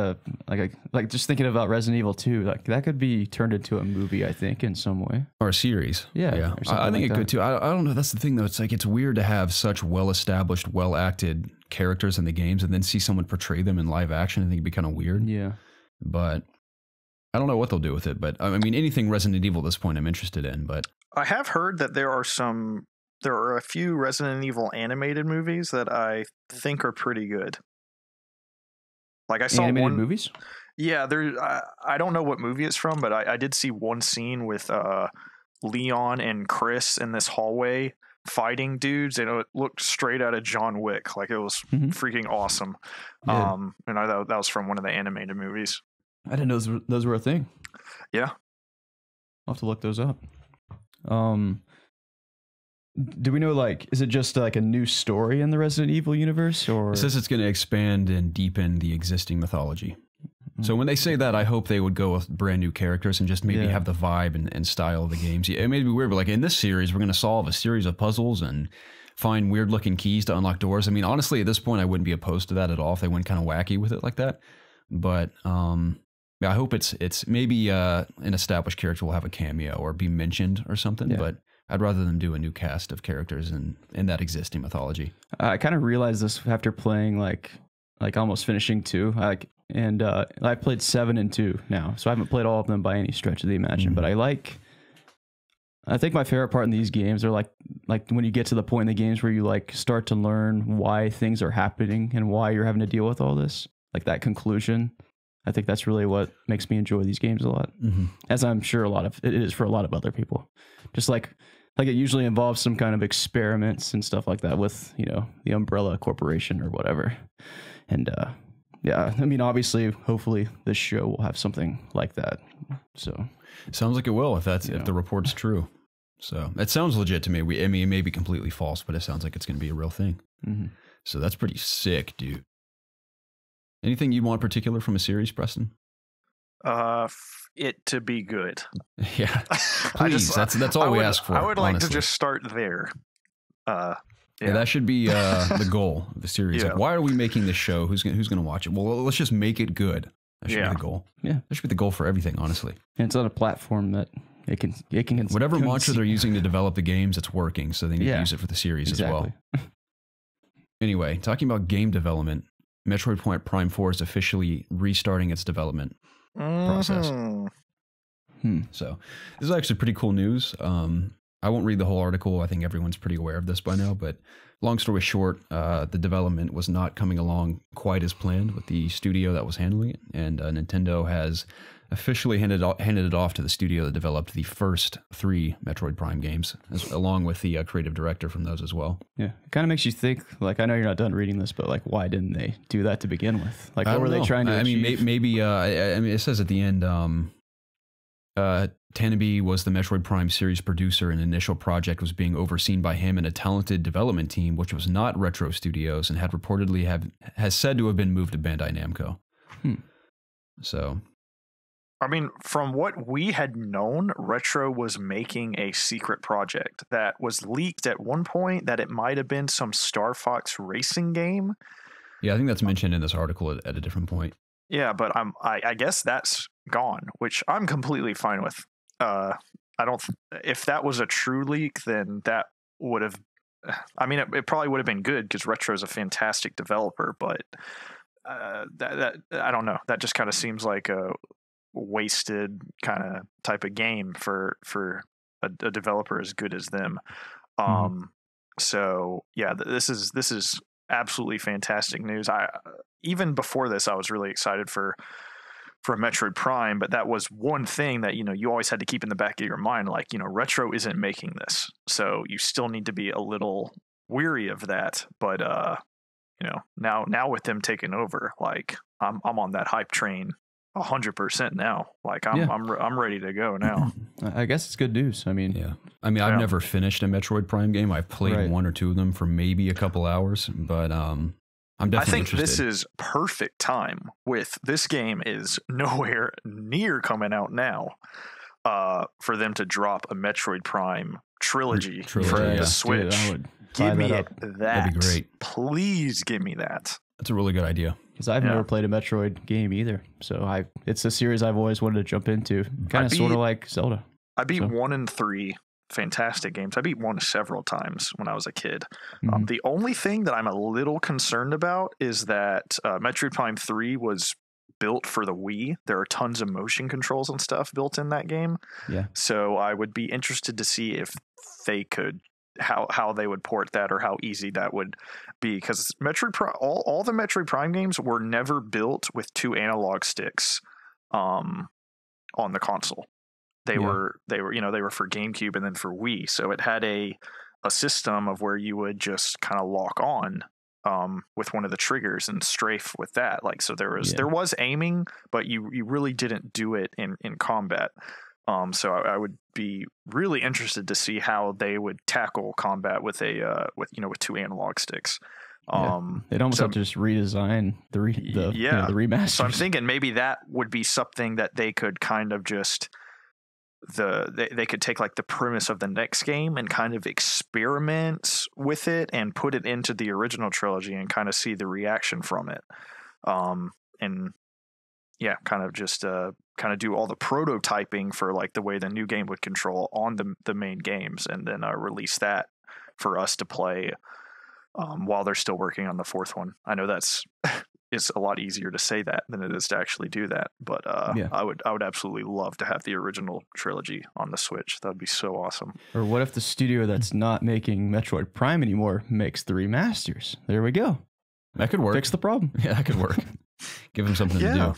just thinking about Resident Evil 2, like that could be turned into a movie. I think in some way, or a series. Yeah. I think it could too. I don't know. That's the thing though. It's like it's weird to have such well-established, well-acted characters in the games and then see someone portray them in live action. I think it'd be kind of weird. Yeah. But I don't know what they'll do with it. But I mean, anything Resident Evil at this point I'm interested in. But I have heard that there are a few Resident Evil animated movies that I think are pretty good. Like I saw animated movies? Yeah, I don't know what movie it's from, but I did see one scene with Leon and Chris in this hallway fighting dudes, and it looked straight out of John Wick. Like it was freaking awesome. Yeah. And I thought that was from one of the animated movies. I didn't know those were a thing. Yeah. I'll have to look those up. Do we know, like, is it just like a new story in the Resident Evil universe, or? It says it's going to expand and deepen the existing mythology. So when they say that, I hope they would go with brand new characters and just maybe have the vibe and style of the games. It may be weird, but like in this series, we're going to solve a series of puzzles and find weird looking keys to unlock doors. I mean, honestly, at this point, I wouldn't be opposed to that at all if they went kind of wacky with it like that. But I hope it's maybe an established character will have a cameo or be mentioned or something. Yeah. But I'd rather them do a new cast of characters in that existing mythology. I kind of realized this after playing like almost finishing 2. And I played 7 and 2 now, so I haven't played all of them by any stretch of the imagination. But I think my favorite part in these games are like when you get to the point in the games where you like start to learn why things are happening and why you're having to deal with all this. Like that conclusion. I think that's really what makes me enjoy these games a lot, as I'm sure it is for a lot of other people. Just like it usually involves some kind of experiments and stuff like that with the Umbrella Corporation or whatever, and. Yeah, I mean, obviously, hopefully, this show will have something like that. So, sounds like it will if the report's true. So it sounds legit to me. I mean, it may be completely false, but it sounds like it's going to be a real thing. So that's pretty sick, dude. Anything you want in particular from a series, Preston? It to be good. Yeah, please. That's all we ask for. I would like to just start there. Yeah, that should be the goal of the series. Like, why are we making this show? Who's going to watch it? Well, let's just make it good. That should be the goal. Yeah, that should be the goal for everything, honestly. And it's on a platform that it can whatever mantra they're using to develop the games, it's working. So they need to use it for the series as well. Anyway, talking about game development, Metroid Prime 4 is officially restarting its development process. So this is actually pretty cool news. I won't read the whole article. I think everyone's pretty aware of this by now, but long story short, the development was not coming along quite as planned with the studio that was handling it, and Nintendo has officially handed it off to the studio that developed the first 3 Metroid Prime games, along with the creative director from those as well. Yeah, it kind of makes you think, like, I know you're not done reading this, but like, why didn't they do that to begin with? Like, what were they trying to achieve? I mean, maybe, I mean, it says at the end, Tanabe was the Metroid Prime series producer, and the initial project was being overseen by him and a talented development team, which was not Retro Studios and had reportedly has said to have been moved to Bandai Namco. So, I mean, from what we had known, Retro was making a secret project that was leaked at one point that it might have been some Star Fox racing game. Yeah, I think that's mentioned in this article at a different point. Yeah, but I guess that's gone, which I'm completely fine with. If that was a true leak, then that would have, I mean, it probably would have been good because Retro is a fantastic developer, but that I don't know. That just kind of seems like a wasted kind of type of game for a developer as good as them. So yeah, this is absolutely fantastic news. Even before this, I was really excited for Metroid Prime, but that was one thing that, you always had to keep in the back of your mind, like, Retro isn't making this, so you still need to be a little weary of that. But now with them taking over, like, I'm on that hype train 100% now. Like, I'm ready to go now. I guess it's good news. I mean, I've never finished a Metroid Prime game. I've played one or two of them for maybe a couple hours, but I'm definitely I think interested. this is perfect time. With this game is nowhere near coming out now, for them to drop a Metroid Prime trilogy for the Switch. Dude, give me that. That'd be great. Please give me that. That's a really good idea. Because I've never played a Metroid game either, so it's a series I've always wanted to jump into. Kind of sort of like Zelda. I beat 1 and 3. Fantastic games. I beat 1 several times when I was a kid. The only thing that I'm a little concerned about is that Metroid Prime 3 was built for the Wii. There are tons of motion controls and stuff built in that game. Yeah. So I would be interested to see if they could how they would port that, or how easy that would be, because all the Metroid Prime games were never built with 2 analog sticks on the console. They were for GameCube and then for Wii. So it had a system of where you would just kind of lock on with one of the triggers and strafe with that. Like, so there was aiming, but you really didn't do it in combat. So I would be really interested to see how they would tackle combat with 2 analog sticks. They'd almost have to just redesign the remaster. So I'm thinking maybe that would be something that they could kind of just they could take like the premise of the next game and kind of experiment with it and put it into the original trilogy and kind of see the reaction from it. Kind of just kind of do all the prototyping for like the way the new game would control on the main games, and then release that for us to play while they're still working on the 4th one. I know it's a lot easier to say that than it is to actually do that, but I would absolutely love to have the original trilogy on the Switch. That'd be so awesome. Or what if the studio that's not making Metroid Prime anymore makes the remasters? There we go. That could work. Fix the problem. Yeah, that could work. Give them something to do.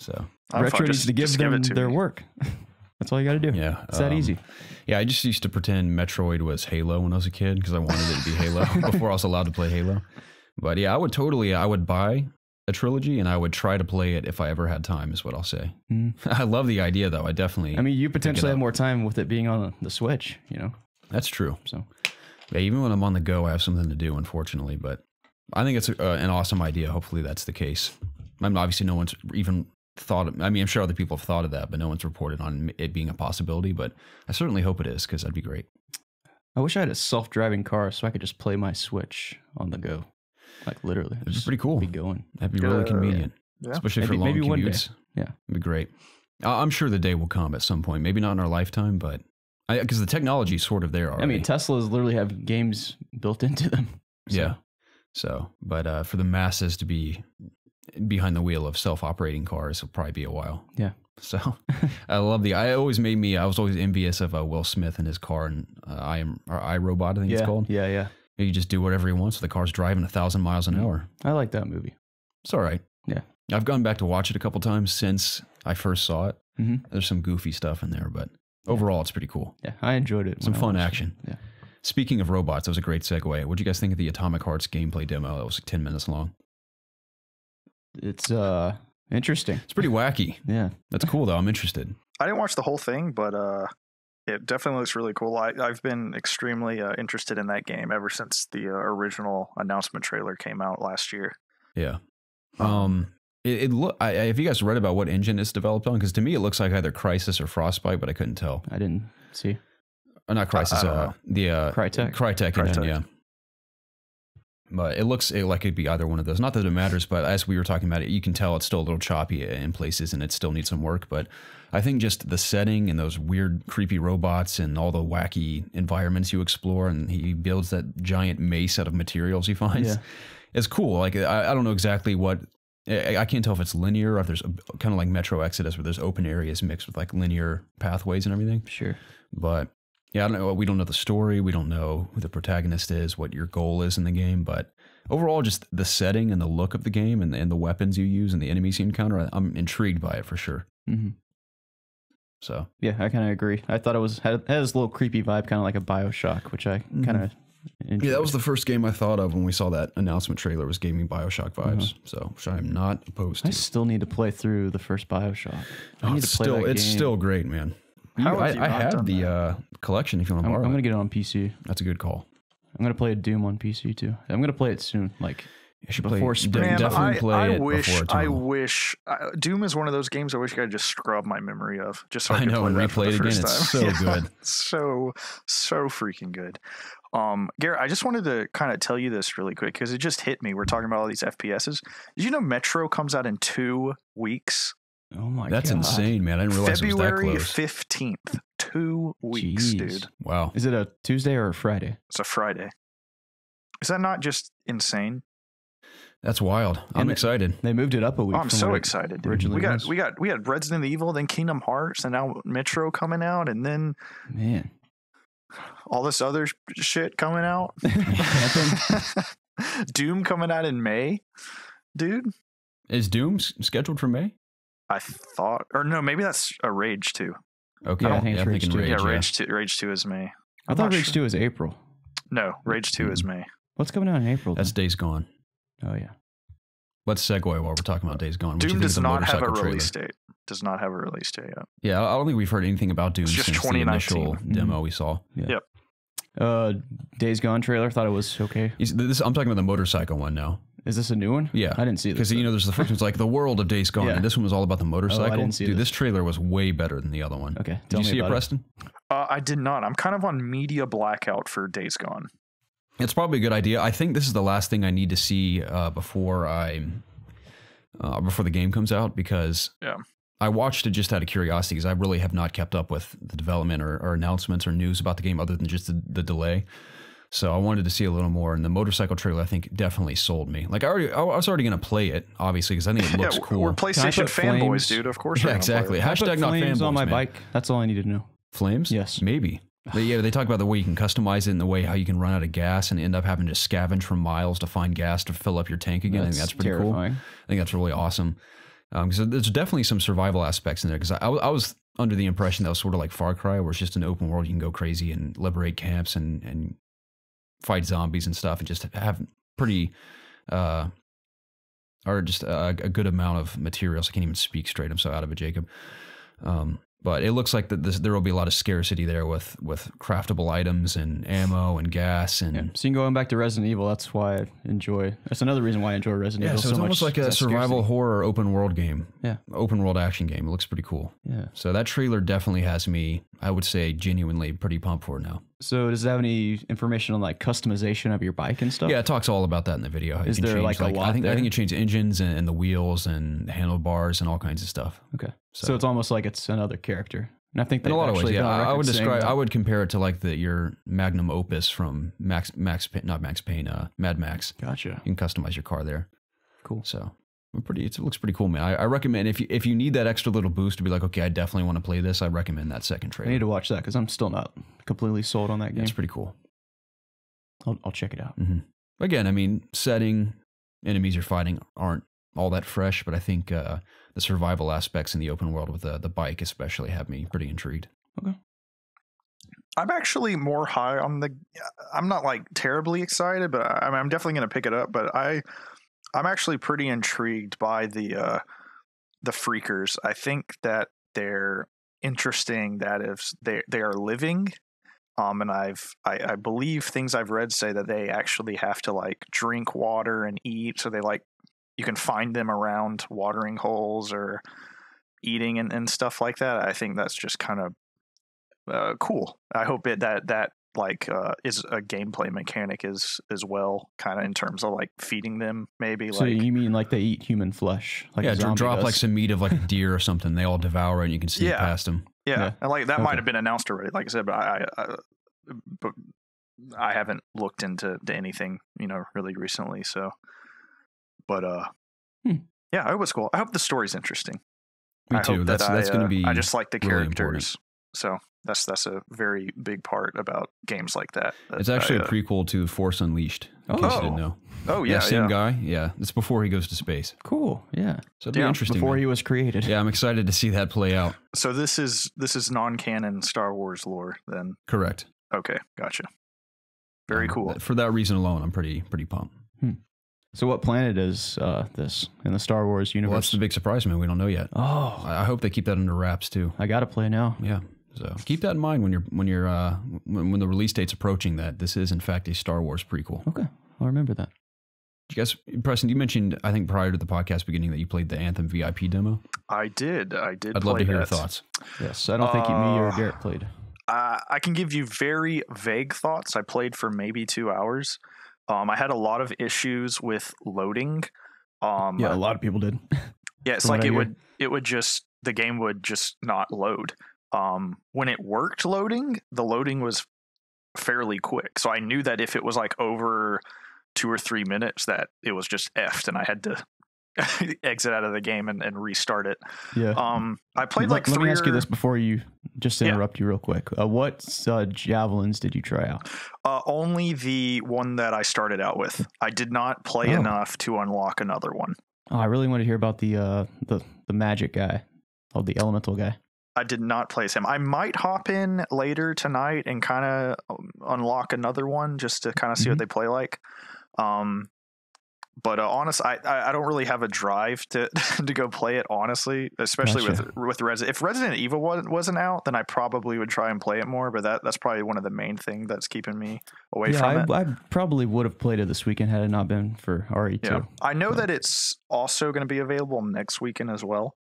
So Retro needs to give them their work. That's all you got to do. Yeah, it's that easy. Yeah, I just used to pretend Metroid was Halo when I was a kid because I wanted it to be Halo before I was allowed to play Halo. But yeah, I would buy a trilogy and I would try to play it if I ever had time, is what I'll say. I love the idea though. I mean, you potentially have more time with it being on the Switch, That's true. So yeah, even when I'm on the go, I have something to do, unfortunately, but I think it's an awesome idea. Hopefully that's the case. I mean, obviously no one's even thought of, I'm sure other people have thought of that, but no one's reported on it being a possibility, but I certainly hope it is, because that'd be great. I wish I had a self-driving car so I could just play my Switch on the go. Like literally. It'd be pretty cool. Be going. That'd be really convenient. Yeah. Especially for long commutes. Yeah. It'd be great. I'm sure the day will come at some point. Maybe not in our lifetime, but because the technology is sort of there already. I mean, Teslas literally have games built into them. So. Yeah. So, but for the masses to be behind the wheel of self-operating cars will probably be a while. Yeah. So I was always envious of Will Smith and his car, and iRobot, I think it's called. Yeah. You just do whatever he wants. The car's driving 1,000 miles an hour. I like that movie. It's all right. Yeah. I've gone back to watch it a couple times since I first saw it. Mm-hmm. There's some goofy stuff in there, but overall it's pretty cool. Yeah, I enjoyed it. Some fun action. Yeah. Speaking of robots, that was a great segue. What did you guys think of the Atomic Hearts gameplay demo? That was like 10 minutes long. It's interesting. It's pretty wacky. Yeah. That's cool though. I'm interested. I didn't watch the whole thing, but it definitely looks really cool. I've been extremely interested in that game ever since the original announcement trailer came out last year. Yeah. Have you guys read about what engine it's developed on? Because to me, it looks like either Crysis or Frostbite, but I couldn't tell. I didn't see. Or not Crysis. The Crytek engine. Yeah. But it looks like it'd be either one of those. Not that it matters, but as we were talking about it, you can tell it's still a little choppy in places and it still needs some work. But I think just the setting and those weird, creepy robots and all the wacky environments you explore, and he builds that giant mace out of materials he finds. Yeah. It's cool. Like, I don't know exactly what, I can't tell if it's linear or if there's kind of like Metro Exodus where there's open areas mixed with like linear pathways and everything. Sure. But Yeah, I don't know. We don't know the story. We don't know who the protagonist is, what your goal is in the game. But overall, just the setting and the look of the game and the weapons you use and the enemies you encounter, I'm intrigued by it for sure. Mm-hmm. So yeah, I kind of agree. I thought it had this little creepy vibe, kind of like a BioShock, which I kind of enjoyed. Yeah, that was the first game I thought of when we saw that announcement trailer. Was gave me BioShock vibes. So which I am not opposed to. I still need to play through the first BioShock. I need to play that it's game. still great, man. I have the collection if you want to borrow. I'm gonna get it on PC. That's a good call. I'm gonna play Doom on PC too. I'm gonna play it soon, like you should before spring. Man, definitely play I it wish. before I tomorrow. wish. Doom is one of those games I wish I could just scrub my memory of, just so I could know, play and that for replay the it again. first time. It's so good. So freaking good. Garrett, I just wanted to kind of tell you this really quick because it just hit me. We're talking about all these FPSs. Did you know Metro comes out in 2 weeks? Oh my god, that's insane, man! I didn't realize February it was that close. 15th. 2 weeks, Jeez. dude. Wow, Is it a Tuesday or a Friday? It's a Friday. Is that not just insane? that's wild. I'm excited. They moved it up a week. I'm from so what it excited, dude. originally was. We had Resident Evil, then Kingdom Hearts, and now Metro coming out, and then Man, all this other shit coming out. Doom coming out in May, dude. Is Doom scheduled for May? I thought, or no, maybe that's a Rage 2. Okay, Yeah, I think it's I'm Rage thinking 2. Rage. Yeah, Yeah, Rage 2. Rage 2 is May. I thought Rage 2 is April. No, Rage 2 is May. What's coming out in April? That's Days Gone. Oh yeah. Let's segue while we're talking about Days Gone. What do you Doom think of does the not have a motorcycle release trailer? date. Does not have a release date yet. Yeah, I don't think we've heard anything about Doom It's just since the initial 2019. demo we saw. Yep. Days Gone trailer. Thought it was okay. I'm talking about the motorcycle one now. Is this a new one? Yeah, I didn't see this. because there's the first one's like the world of Days Gone, Yeah. and this one was all about the motorcycle. didn't see Dude, this. this trailer was way better than the other one. Okay, Did you see it, Preston? I did not. I'm kind of on media blackout for Days Gone. It's probably a good idea. I think this is the last thing I need to see before the game comes out, because I watched it just out of curiosity because I really have not kept up with the development or announcements or news about the game other than just the delay. So I wanted to see a little more, and the motorcycle trailer I think definitely sold me. Like I was already going to play it, obviously, because I think it looks cool. We're PlayStation put fanboys, flames? dude. Of course. Yeah, exactly. I put Hashtag not flames fanboys, on my man. bike. That's all I need to know. Flames? Yes. Maybe. They talk about the way you can customize it and the way how you can run out of gas and end up having to scavenge for miles to find gas to fill up your tank again. I think that's pretty terrifying. cool. I think that's really awesome. So there's definitely some survival aspects in there, because I was under the impression that was sort of like Far Cry, where it's just an open world. You can go crazy and liberate camps and fight zombies and stuff, and just have pretty or just a good amount of materials. I can't even speak straight. I'm so out of it, Jacob. But it looks like there will be a lot of scarcity there with craftable items and ammo and gas and. Yeah. So going back to Resident Evil, that's why I enjoy. That's another reason why I enjoy Resident Evil So it's almost much, like a is that survival scarcity. horror open world game. Yeah. Open world action game. It looks pretty cool. Yeah. So that trailer definitely has me, I would say, genuinely pretty pumped for it now. So does it have any information on like customization of your bike and stuff? Yeah, it talks all about that in the video. Is there like a lot I think there? you change engines and the wheels and the handlebars and all kinds of stuff. Okay. So it's almost like it's another character. And I think In a lot of ways, actually yeah. gone on I would record saying describe. that. I would compare it to like your magnum opus from Mad Max. Gotcha. You can customize your car there. Cool. So it looks pretty cool, man. I recommend if you need that extra little boost to be like, okay, I definitely want to play this. I recommend that second I trailer. need to watch that because I'm still not completely sold on that game. It's pretty cool. I'll check it out. Mm-hmm. Again, I mean, setting, enemies you're fighting aren't all that fresh, but I think the survival aspects in the open world with the bike especially have me pretty intrigued. Okay. I'm actually more high on I'm not like terribly excited, but I'm definitely going to pick it up. But I'm actually pretty intrigued by the freakers. I think that they're interesting. That if they are living, and I believe things I've read say that they actually have to like drink water and eat. So you can find them around watering holes or eating and stuff like that. I think that's just kind of cool. I hope that is a gameplay mechanic as well, kind of in terms of like feeding them maybe. So you mean like they eat human flesh? Like yeah, a zombie drop does? like some meat of like a deer or something. They all devour it and you can see past them. Yeah. And like that Okay. might have been announced already, like I said, but I haven't looked into anything, really recently. So, but yeah, I hope it's cool. I hope the story's interesting. Me I too. hope That's that going to be. I just like the really characters. So that's a very big part about games like that. It's actually a prequel to Force Unleashed, in case you didn't know. Oh, yeah. Same guy. Yeah. It's before he goes to space. Cool. Yeah. So it'll be interesting. Before he was created. Yeah, I'm excited to see that play out. So this is non-canon Star Wars lore then? Correct. Okay, gotcha. Very cool. For that reason alone, I'm pretty pumped. So what planet is this in the Star Wars universe? Well, that's the big surprise, man. We don't know yet. Oh, I hope they keep that under wraps too. I got to play now. Yeah. So keep that in mind when the release date's approaching. That this is in fact a Star Wars prequel. Okay, I'll remember that. You guys, Preston, you mentioned I think prior to the podcast beginning that you played the Anthem VIP demo. I did. I'd love to hear your thoughts. Yes, I don't think me or Garrett played. I can give you very vague thoughts. I played for maybe 2 hours. I had a lot of issues with loading. Yeah, a lot of people did. Yeah, it's like the game would just not load. When it worked loading, the loading was fairly quick. So I knew that if it was like over 2 or 3 minutes, that it was just effed and I had to exit out of the game and restart it. Yeah. I played Let me ask you this before you just interrupt you real quick. What javelins did you try out? Only the one that I started out with. I did not play enough to unlock another one. Oh, I really want to hear about the magic guy, the elemental guy. I did not place him. I might hop in later tonight and kind of unlock another one just to kind of see what they play like. But honestly, I don't really have a drive to to go play it, honestly, especially with Resident. If Resident Evil wasn't out, then I probably would try and play it more. But that's probably one of the main things that's keeping me away from it. I probably would have played it this weekend had it not been for RE2. Yeah. I know that it's also going to be available next weekend as well.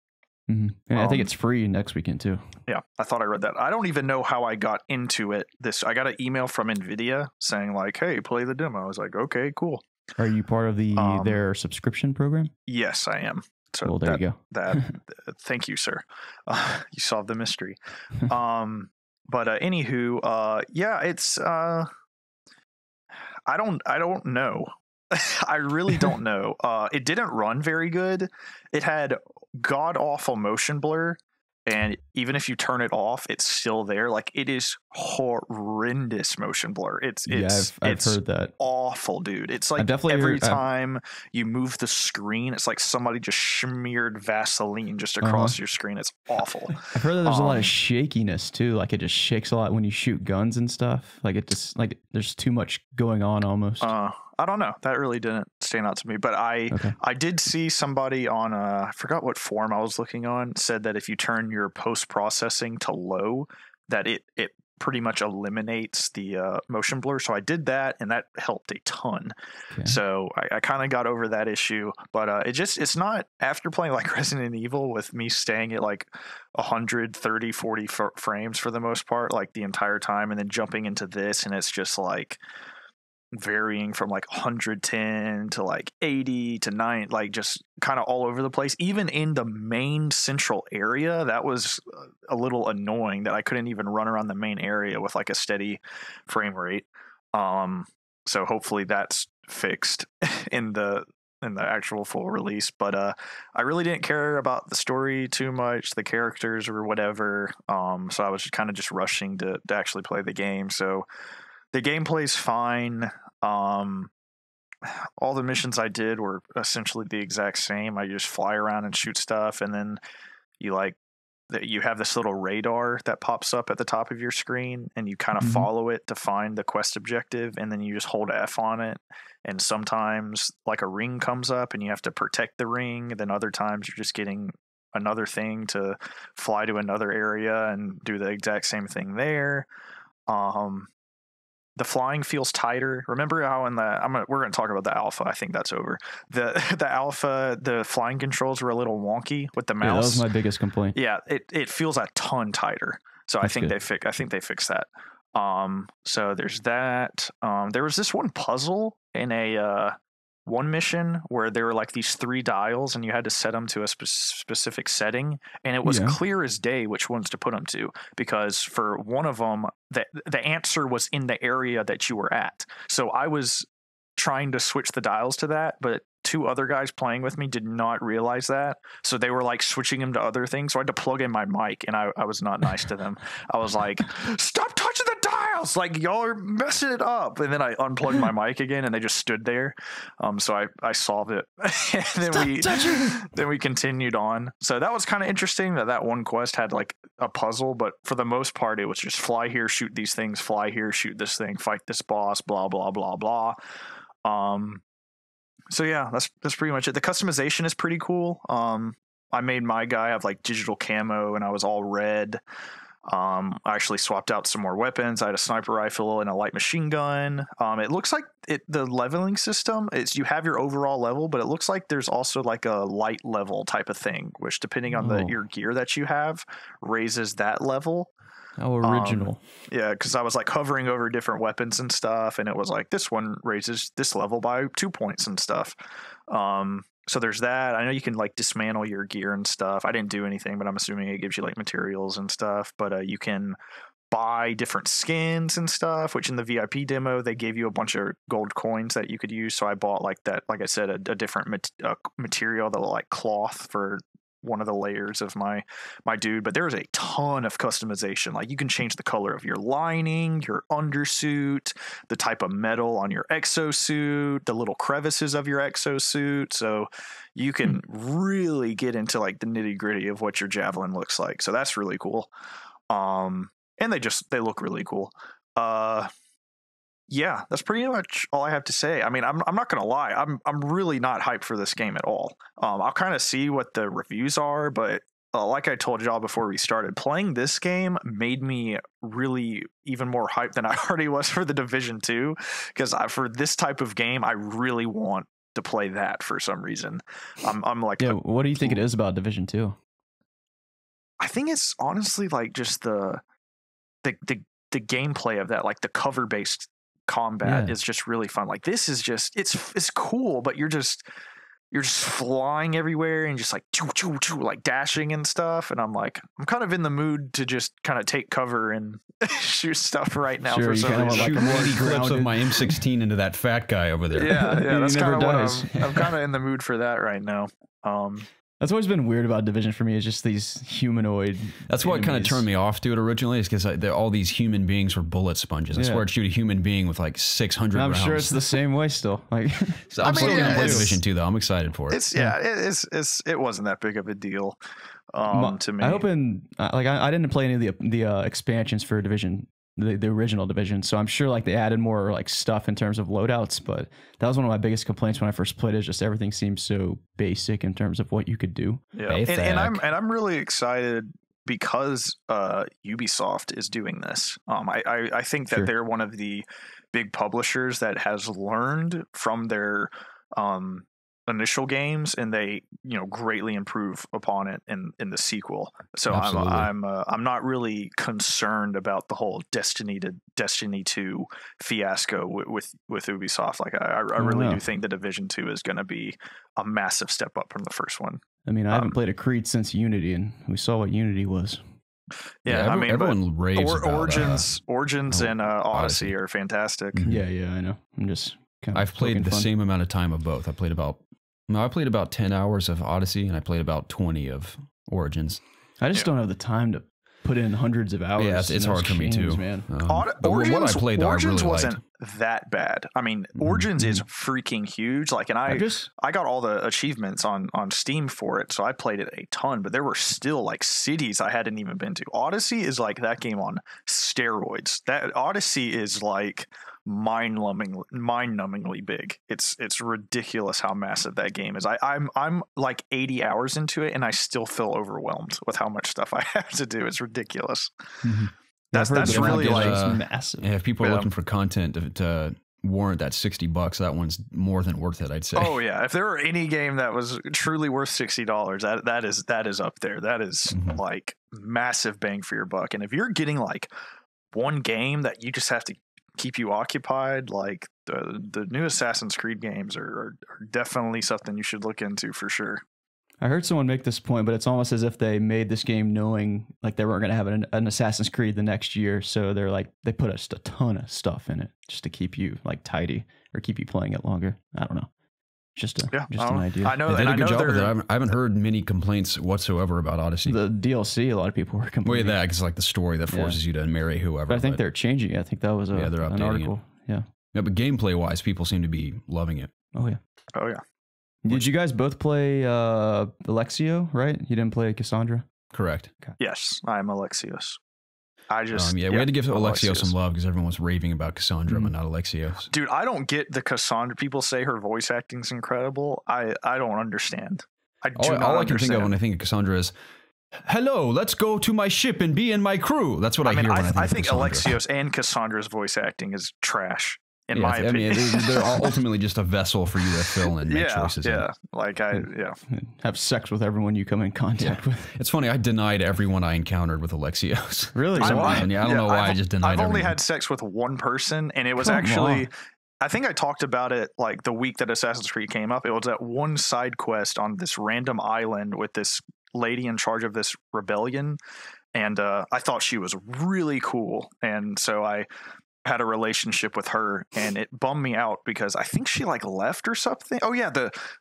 Mm-hmm. And I think it's free next weekend too. Yeah, I thought I read that. I don't even know how I got into it. I got an email from NVIDIA saying like, "Hey, play the demo." I was like, "Okay, cool." Are you part of their subscription program? Yes, I am. So well, there you go. Thank you, sir. You solved the mystery. But anywho, yeah, it's I don't know. I really don't know. It didn't run very good. It had god awful motion blur, and even if you turn it off, it's still there. Like, it is horrendous motion blur. I've heard that. Awful, dude. It's like every time you move the screen, it's like somebody just smeared Vaseline just across your screen. It's awful. I've heard that there's a lot of shakiness too. Like, it just shakes a lot when you shoot guns and stuff. Like, it just there's too much going on almost. I don't know. That really didn't stand out to me, but I did see somebody on I forgot what forum I was looking on, said that if you turn your post-processing to low, that it pretty much eliminates the motion blur. So I did that, and that helped a ton. Okay. So I kind of got over that issue, but it's not, after playing like Resident Evil with me staying at like 130, 40 frames for the most part, like the entire time, and then jumping into this, and it's just like varying from like 110 to like 80 to 9, like just kind of all over the place. Even in the main central area, that was a little annoying that I couldn't even run around the main area with like a steady frame rate. So hopefully that's fixed in the actual full release. But I really didn't care about the story too much, the characters or whatever. So I was just kind of just rushing to actually play the game. So the gameplay's fine. All the missions I did were essentially the exact same. I just fly around and shoot stuff, and then you have this little radar that pops up at the top of your screen, and you kind of follow it to find the quest objective, and then you just hold F on it, and sometimes like a ring comes up and you have to protect the ring, and then other times you're just getting another thing to fly to another area and do the exact same thing there. The flying feels tighter. Remember how we're going to talk about the alpha. I think that's over. The alpha, the flying controls were a little wonky with the mouse. Yeah, that was my biggest complaint. Yeah, it feels a ton tighter. So I think they fixed that. So there's that. There was this one puzzle in a one mission where there were like these 3 dials, and you had to set them to a specific setting, and it was clear as day which ones to put them to, because for one of them the answer was in the area that you were at. So I was trying to switch the dials to that, but two other guys playing with me did not realize that. So they were like switching him to other things. So I had to plug in my mic, and I was not nice to them. I was like, stop touching the dials. Like, y'all are messing it up. And then I unplugged my mic again, and they just stood there. So I solved it. And then we continued on. So that was kind of interesting that one quest had like a puzzle, but for the most part, it was just fly here, shoot these things, fly here, shoot this thing, fight this boss, blah, blah, blah, blah. So yeah, that's pretty much it. The customization is pretty cool. I made my guy have like digital camo, and I was all red. I actually swapped out some more weapons. I had a sniper rifle and a light machine gun. It looks like the leveling system is you have your overall level, but it looks like there's also like a light level type of thing, which depending on your gear that you have raises that level. How original. Yeah, because I was like hovering over different weapons and stuff, and it was like this one raises this level by 2 points and stuff. So there's that. I know you can like dismantle your gear and stuff. I didn't do anything, but I'm assuming it gives you like materials and stuff. But you can buy different skins and stuff, which in the VIP demo, they gave you a bunch of gold coins that you could use. So I bought like that, like I said, a different material that looked like cloth for one of the layers of my dude. But there's a ton of customization. Like you can change the color of your lining, your undersuit, the type of metal on your exosuit, the little crevices of your exosuit. So you can really get into like the nitty gritty of what your javelin looks like. So that's really cool. And they look really cool. Yeah, that's pretty much all I have to say. I mean, I'm not gonna lie, I'm really not hyped for this game at all. I'll kind of see what the reviews are, but like I told y'all before we started, playing this game made me really even more hyped than I already was for the Division 2, because for this type of game, I really want to play that for some reason. I'm like, yeah. What do you think it is about Division 2? I think it's honestly like just the gameplay of that, like the cover based combat is just really fun. Like this is just it's cool, but you're just flying everywhere and just like choo choo choo, like dashing and stuff. And I'm kind of in the mood to just kind of take cover and shoot stuff right now. Sure, for some reason. Shoot 90 clips of my M16 into that fat guy over there. Yeah, that's kind of what I'm kind of in the mood for that right now. That's always been weird about Division for me, is just these humanoid. That's what kind of turned me off to it originally, is because all these human beings were bullet sponges. I swear I'd shoot a human being with like 600 rounds. I'm sure it's the same way still. Like, so I'm still going to play Division 2 though. I'm excited for it. It wasn't that big of a deal to me. I opened I didn't play any of the expansions for Division. The original Division, so I'm sure like they added more like stuff in terms of loadouts, but that was one of my biggest complaints when I first played it. Is just everything seems so basic in terms of what you could do. Yeah, and I'm really excited because Ubisoft is doing this. I think that they're one of the big publishers that has learned from their initial games, and they greatly improve upon it in the sequel. So I'm not really concerned about the whole Destiny 2 fiasco with Ubisoft. Like I really do think the Division 2 is going to be a massive step up from the first one. I mean, I haven't played a Creed since Unity, and we saw what Unity was. Yeah, I mean, everyone raves about Origins and Odyssey are fantastic. Mm-hmm. Yeah, I know. I'm just I've played the same amount of time of both. I played about 10 hours of Odyssey, and I played about 20 of Origins. I just don't have the time to put in hundreds of hours. Yeah, it's hard for me too, man. Origins, what I played, though, Origins I really wasn't that bad. I mean, Origins is freaking huge. Like, and I got all the achievements on Steam for it, so I played it a ton. But there were still like cities I hadn't even been to. Odyssey is like that game on steroids. That Odyssey is like mind-numbingly big. It's ridiculous how massive that game is. I'm like 80 hours into it, and I still feel overwhelmed with how much stuff I have to do. It's ridiculous. Mm-hmm. That's really like massive. Yeah, if people are looking for content to warrant that $60, that one's more than worth it, I'd say. Oh yeah, if there were any game that was truly worth $60, that is up there. That is like massive bang for your buck. And if you're getting like one game that you just have to keep you occupied, like the new Assassin's Creed games are definitely something you should look into for sure. I heard someone make this point, but it's almost as if they made this game knowing like they weren't going to have an Assassin's Creed the next year, so they're like they put just a ton of stuff in it just to keep you like tidy or keep you playing it longer. I don't know. Just an idea. I know They did a good job with it. they're- I haven't heard many complaints whatsoever about Odyssey. The DLC, a lot of people were Way complaining. that is like the story that forces you to marry whoever. But I think they're changing it. I think that was they're an updating article. Yeah. Yeah, but gameplay wise, people seem to be loving it. Oh yeah. Oh yeah. Did you guys both play Alexio? Right? You didn't play Cassandra. Correct. Yes, I'm Alexios. I just We had to give Alexio Alexios. some love because everyone was raving about Cassandra, but not Alexios. Dude, I don't get the Cassandra. People say her voice acting's incredible. I don't understand. All I can think of when I think of Cassandra is, "Hello, let's go to my ship and be in my crew." That's what I hear when I think of Cassandra. Alexios and Cassandra's voice acting is trash, in my opinion. I mean, they're ultimately just a vessel for you to fill and make choices. Yeah, Have sex with everyone you come in contact with. It's funny. I denied everyone I encountered with Alexios. Really? I don't know why. I just denied. I've only everyone. had sex with one person, and it was Come actually. on. I think I talked about it like the week that Assassin's Creed came up. It was that one side quest on this random island with this lady in charge of this rebellion, and I thought she was really cool, and so I had a relationship with her, and it bummed me out because I think she like left or something. Oh yeah,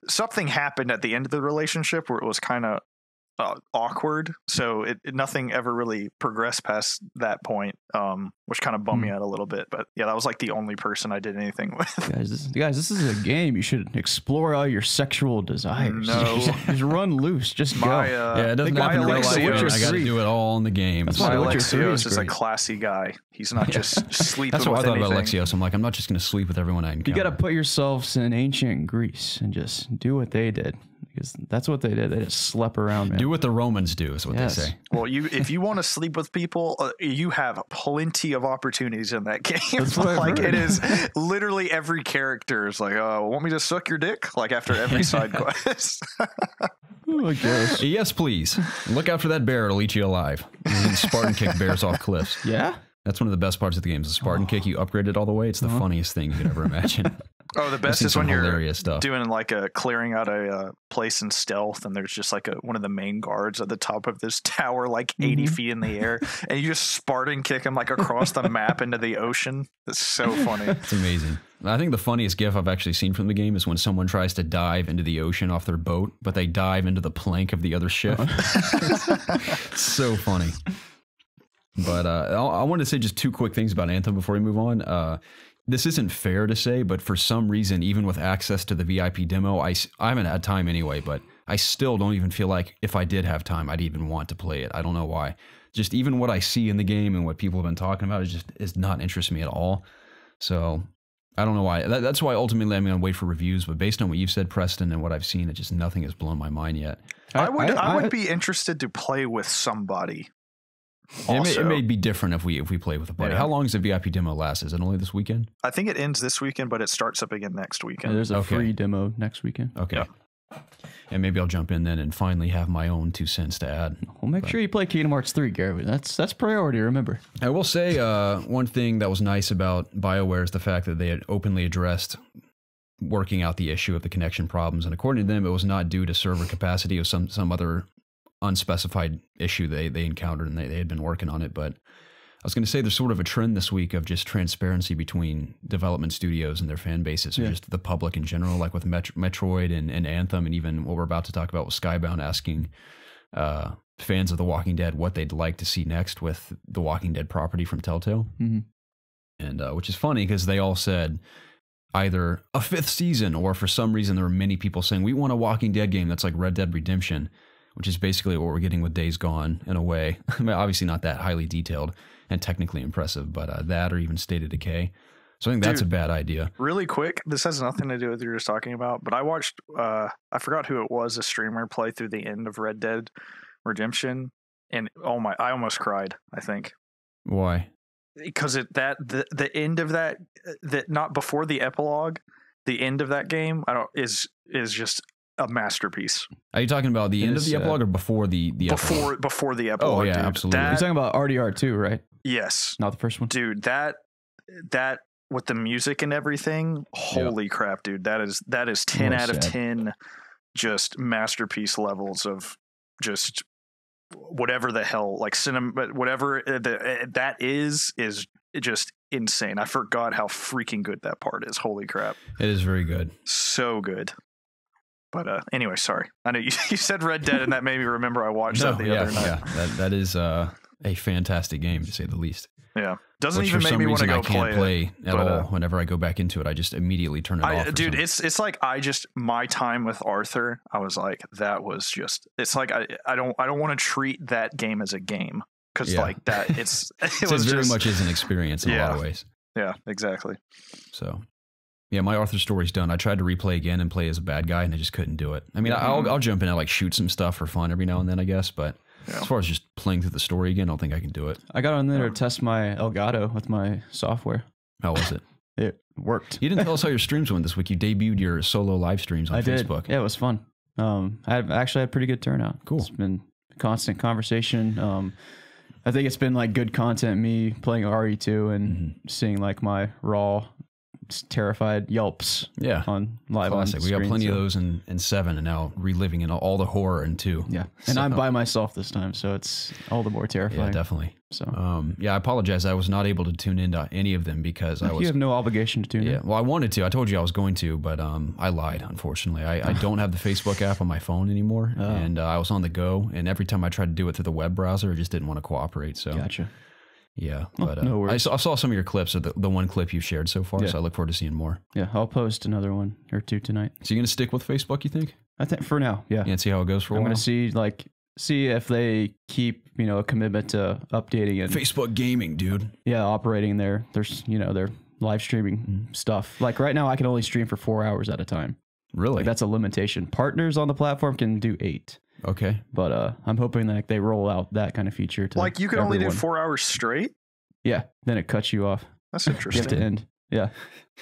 something happened at the end of the relationship where it was kind of awkward, so nothing ever really progressed past that point, which kind of bummed me out a little bit. But yeah, that was like the only person I did anything with. Guys, this is a game. You should explore all your sexual desires. No. just run loose. Just go. It doesn't happen in real life. I got to do it all in the game. That's My why Witcher 3 Alexios is is a great. classy guy. He's not just sleeping That's what with I thought anything. about Alexios. I'm like, I'm not just going to sleep with everyone I encounter. You got to put yourselves in ancient Greece and just do what they did, because that's what they did. They just slept around, man. Do what the Romans do, is what Yes. they say. Well, if you want to sleep with people, you have plenty of opportunities in that game. That's what I've Like heard. it is literally every character is like, want me to suck your dick? Like after every side quest. Oh, I guess. Yes, please. Look out for that bear. It'll eat you alive. And Spartan kick bears off cliffs. Yeah? That's one of the best parts of the game. Is the Spartan kick. You upgrade it all the way. It's the funniest thing you could ever imagine. Oh, the I've best seen is some when you're hilarious stuff. doing like clearing out a place in stealth, and there's just like one of the main guards at the top of this tower, like 80 feet in the air, and you just Spartan kick him like across the map into the ocean. It's so funny. It's amazing. I think the funniest gif I've actually seen from the game is when someone tries to dive into the ocean off their boat, but they dive into the plank of the other ship. So funny. But I wanted to say just two quick things about Anthem before we move on. This isn't fair to say, but for some reason, even with access to the VIP demo, I haven't had time anyway, but I still don't even feel like if I did have time, I'd even want to play it. I don't know why. Just even what I see in the game and what people have been talking about is not interest me at all. So I don't know why. That's why ultimately I'm going to wait for reviews. But based on what you've said, Preston, and what I've seen, it just nothing has blown my mind yet. I would be interested to play with somebody. It may be different if we play with a buddy. Yeah. How long does the VIP demo last? Is it only this weekend? I think it ends this weekend, but it starts up again next weekend. There's a Okay. free demo next weekend. Okay. Yeah. And maybe I'll jump in then and finally have my own 2 cents to add. Well, make sure you play Kingdom Hearts 3, Garrett. That's priority, remember. I will say one thing that was nice about BioWare is the fact that they had openly addressed working out the issue of the connection problems. And according to them, it was not due to server capacity or some other unspecified issue they encountered, and they had been working on it. But I was going to say there's sort of a trend this week of just transparency between development studios and their fan bases, or just the public in general, like with Metroid and Anthem, and even what we're about to talk about with Skybound, asking fans of The Walking Dead what they'd like to see next with the Walking Dead property from Telltale. Mm-hmm. And which is funny because they all said either a 5th season, or for some reason there were many people saying we want a Walking Dead game that's like Red Dead Redemption, which is basically what we're getting with Days Gone in a way. I mean, obviously not that highly detailed and technically impressive, but that or even State of Decay. So I think that's a bad idea. Really quick, this has nothing to do with what you're just talking about, but I watched, I forgot who it was, a streamer play through the end of Red Dead Redemption, and I almost cried, I think. Why? Because the end of that not before the epilogue, the end of that game is just a masterpiece. Are you talking about the end of the epilogue or before the epilogue? Before the epilogue? Oh yeah, dude. absolutely. You're talking about RDR2, right? Yes, Not the first one. dude. That with the music and everything, holy crap, dude. That is 10 Well out of said. 10, just masterpiece levels of just whatever the hell, like cinema, whatever that is just insane. I forgot how freaking good that part is. Holy crap. It is very good. So good. But anyway, sorry. I know you said Red Dead, and that made me remember I watched that the other night. Yeah, that is a fantastic game, to say the least. Yeah. Doesn't even make me want to go play at all. Whenever I go back into it, I just immediately turn it off. Dude, it's like my time with Arthur, I was like, that was just, it's like I don't want to treat that game as a game, because like that it was very much is an experience in a lot of ways. Yeah, exactly. So yeah, my Arthur story's done. I tried to replay again and play as a bad guy, and I just couldn't do it. I mean, I'll jump in and like shoot some stuff for fun every now and then, I guess, but as far as just playing through the story again, I don't think I can do it. I got on there to test my Elgato with my software. How was it? It worked. You didn't tell us how your streams went this week. You debuted your solo live streams on Facebook. Yeah, it was fun. I actually had pretty good turnout. Cool. It's been constant conversation. I think it's been like good content, me playing RE2 and seeing like my raw terrified yelps on live. Classic. On we got screen, plenty of those in 7, and now reliving in all the horror in 2. Yeah, and I'm by myself this time, so it's all the more terrifying. Yeah, definitely. So I apologize. I was not able to tune into any of them because you have no obligation to tune in. Yeah, well, I wanted to. I told you I was going to, but I lied, unfortunately. I don't have the Facebook app on my phone anymore, and I was on the go, and every time I tried to do it through the web browser, it just didn't want to cooperate. So gotcha. Yeah, but no I saw some of your clips of the one clip you've shared so far, so I look forward to seeing more. Yeah, I'll post another one or two tonight. So you're going to stick with Facebook, you think? I think for now, yeah. And see how it goes for a while? I'm going to see if they keep, a commitment to updating and Facebook gaming, dude. Yeah, operating their live streaming stuff. Like right now I can only stream for 4 hours at a time. Really? Like that's a limitation. Partners on the platform can do 8. Okay. But I'm hoping that they roll out that kind of feature to like you can only do 4 hours straight? Yeah, then it cuts you off. That's interesting. You have to end. Yeah.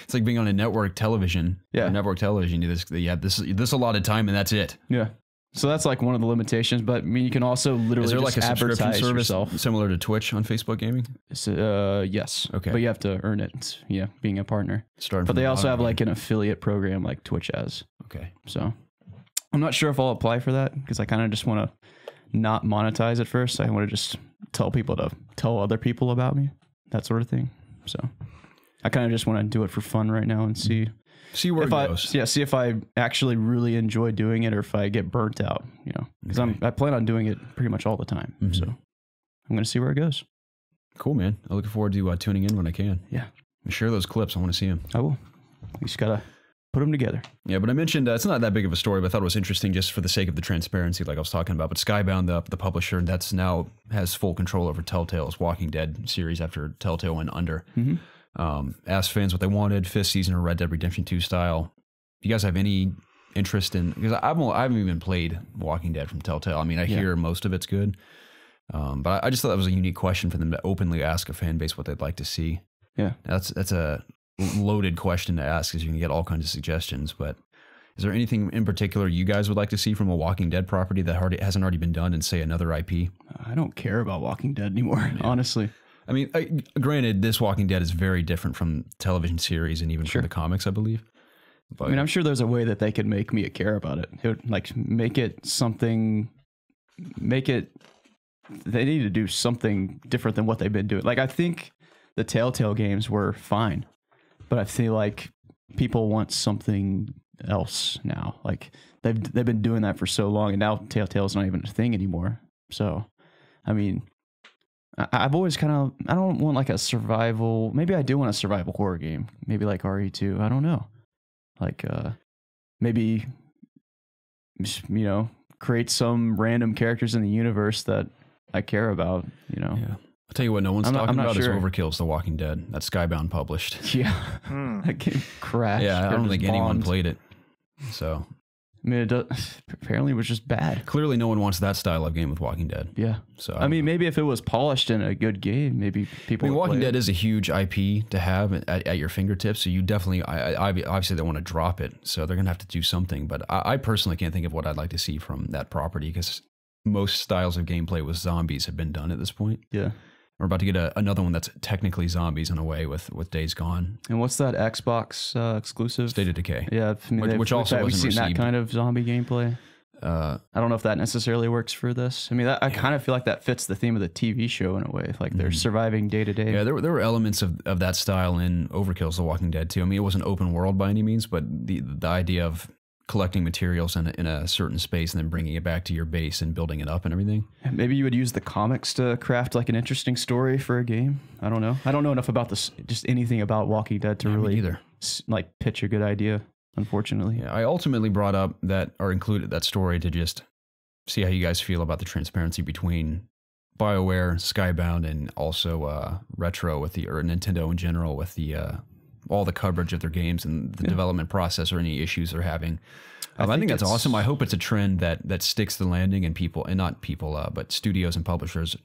It's like being on a network television. Yeah. Network television. This allotted time and that's it. Yeah. So that's like one of the limitations, but I mean, you can also literally Is there like a subscription service yourself. Similar to Twitch on Facebook Gaming? Yes. Okay. But you have to earn it. Yeah, being a partner. But they also have like an affiliate program like Twitch has. Okay. So I'm not sure if I'll apply for that because I kind of just want to not monetize it first. I want to just tell people to tell other people about me, that sort of thing. So I kind of just want to do it for fun right now and see where it goes. Yeah, see if I actually really enjoy doing it or if I get burnt out, because I plan on doing it pretty much all the time. So I'm going to see where it goes. Cool, man. I'm looking forward to tuning in when I can. Yeah. Share those clips. I want to see them. I will. You just got to put them together. Yeah, but I mentioned it's not that big of a story, but I thought it was interesting just for the sake of the transparency, like I was talking about. But Skybound, the publisher, that's now has full control over Telltale's Walking Dead series after Telltale went under. Asked fans what they wanted, 5th season or Red Dead Redemption 2 style. Do you guys have any interest in? Because I haven't even played Walking Dead from Telltale. I mean, I hear most of it's good, but I just thought that was a unique question for them to openly ask a fan base what they'd like to see. Yeah, that's a loaded question to ask because you can get all kinds of suggestions. But is there anything in particular you guys would like to see from a Walking Dead property that hasn't already been done in, say, another IP? I don't care about Walking Dead anymore, honestly. I mean, granted, this Walking Dead is very different from television series and even from the comics, I believe. But, I mean, I'm sure there's a way that they could make me care about it. It would, like, make it something. They need to do something different than what they've been doing. Like, I think the Telltale games were fine, but I feel like people want something else now. Like they've been doing that for so long, and now Telltale's not even a thing anymore. So, I mean, I've always I don't want like a survival. Maybe I do want a survival horror game. Maybe like RE2. I don't know. Like maybe create some random characters in the universe that I care about. Yeah. I'll tell you what, no one's talking about is Overkill's The Walking Dead. That Skybound published. Yeah. That game crashed. Yeah, I don't think anyone played it. So, I mean, apparently it was just bad. Clearly no one wants that style of game with Walking Dead. Yeah. So I mean, maybe if it was polished in a good game, maybe people would Walking play Dead it. is a huge IP to have at your fingertips, so you definitely, obviously they want to drop it, so they're going to have to do something. But I personally can't think of what I'd like to see from that property because most styles of gameplay with zombies have been done at this point. Yeah. We're about to get another one that's technically zombies in a way with Days Gone. And what's that Xbox exclusive? State of Decay. Yeah, I mean, which also we've wasn't seen received. that kind of zombie gameplay. I don't know if that necessarily works for this. I mean, I kind of feel like that fits the theme of the TV show in a way. Like they're surviving day to day. Yeah, there were elements of that style in Overkill's The Walking Dead too. I mean, it wasn't open world by any means, but the idea of collecting materials in a certain space and then bringing it back to your base and building it up and everything. Maybe you would use the comics to craft like an interesting story for a game. I don't know. I don't know enough about this, just anything about Walking Dead to really either. Like pitch a good idea, unfortunately. Yeah, I ultimately brought up that, or included that story to just see how you guys feel about the transparency between BioWare, Skybound, and also Retro with or Nintendo in general with the all the coverage of their games and the development process or any issues they're having. I think that's awesome. I hope it's a trend that sticks the landing, and people, and not people, but studios and publishers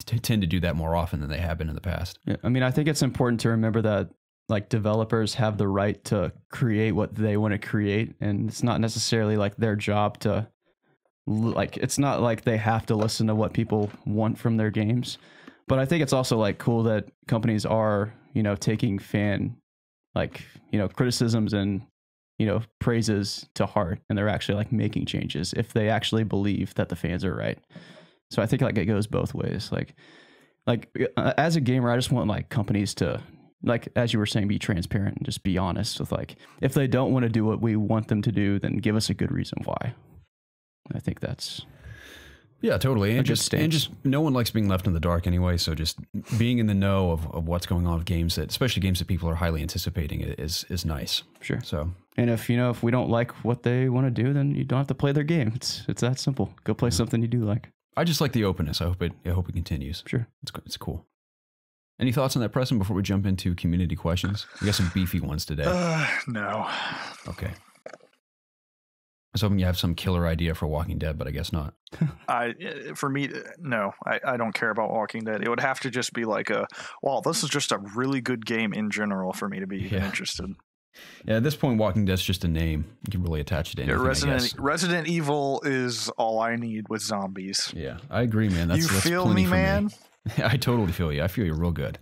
tend to do that more often than they have been in the past. Yeah, I mean, I think it's important to remember that like developers have the right to create what they want to create, and it's not necessarily like their job to like, it's not like they have to listen to what people want from their games. But I think it's also like cool that companies are, you know, taking fan like, you know, criticisms and, you know, praises to heart, and they're actually like making changes if they actually believe that the fans are right. So I think like it goes both ways. Like as a gamer, I just want like companies to, like, as you were saying, be transparent and just be honest with like, if they don't want to do what we want them to do, then give us a good reason why. I think that's... Yeah, totally. And just no one likes being left in the dark anyway. So just being in the know of what's going on with games that, especially games that people are highly anticipating, is nice. Sure. So, and if we don't like what they want to do, then you don't have to play their game. It's that simple. Go play something you do like. I just like the openness. I hope it continues. Sure. It's cool. Any thoughts on that, Preston, before we jump into community questions? We got some beefy ones today. No. Okay. I was hoping you have some killer idea for Walking Dead, but I guess not. For me, no, I don't care about Walking Dead. It would have to just be like this is just a really good game in general for me to be even interested. Yeah, at this point, Walking Dead's just a name. You can really attach it to anything, Resident Evil is all I need with zombies. Yeah, I agree, man. That's feel me, man? I totally feel you. I feel you real good.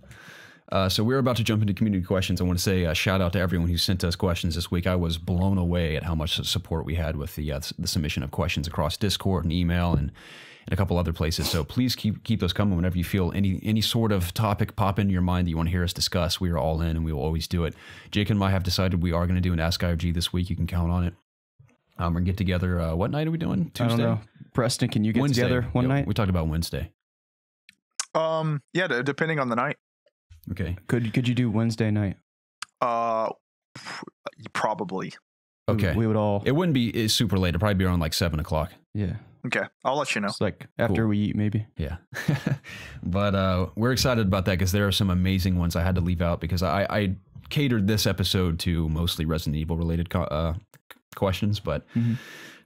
So we're about to jump into community questions. I want to say a shout out to everyone who sent us questions this week. I was blown away at how much support we had with the submission of questions across Discord and email and a couple other places. So please keep those coming whenever you feel any sort of topic pop into your mind that you want to hear us discuss. We are all in, and we will always do it. Jake and I have decided we are going to do an Ask IOG this week. You can count on it. We're going to get together. What night are we doing? Tuesday? I don't know. Preston, can you get together one night? We talked about Wednesday. Yeah, depending on the night. Okay. Could you do Wednesday night? Probably. Okay. We would all. It wouldn't be super late. It'd probably be around like 7 o'clock. Yeah. Okay. I'll let you know. It's like after we eat, maybe. Yeah. But we're excited about that because there are some amazing ones I had to leave out because I catered this episode to mostly Resident Evil related questions, but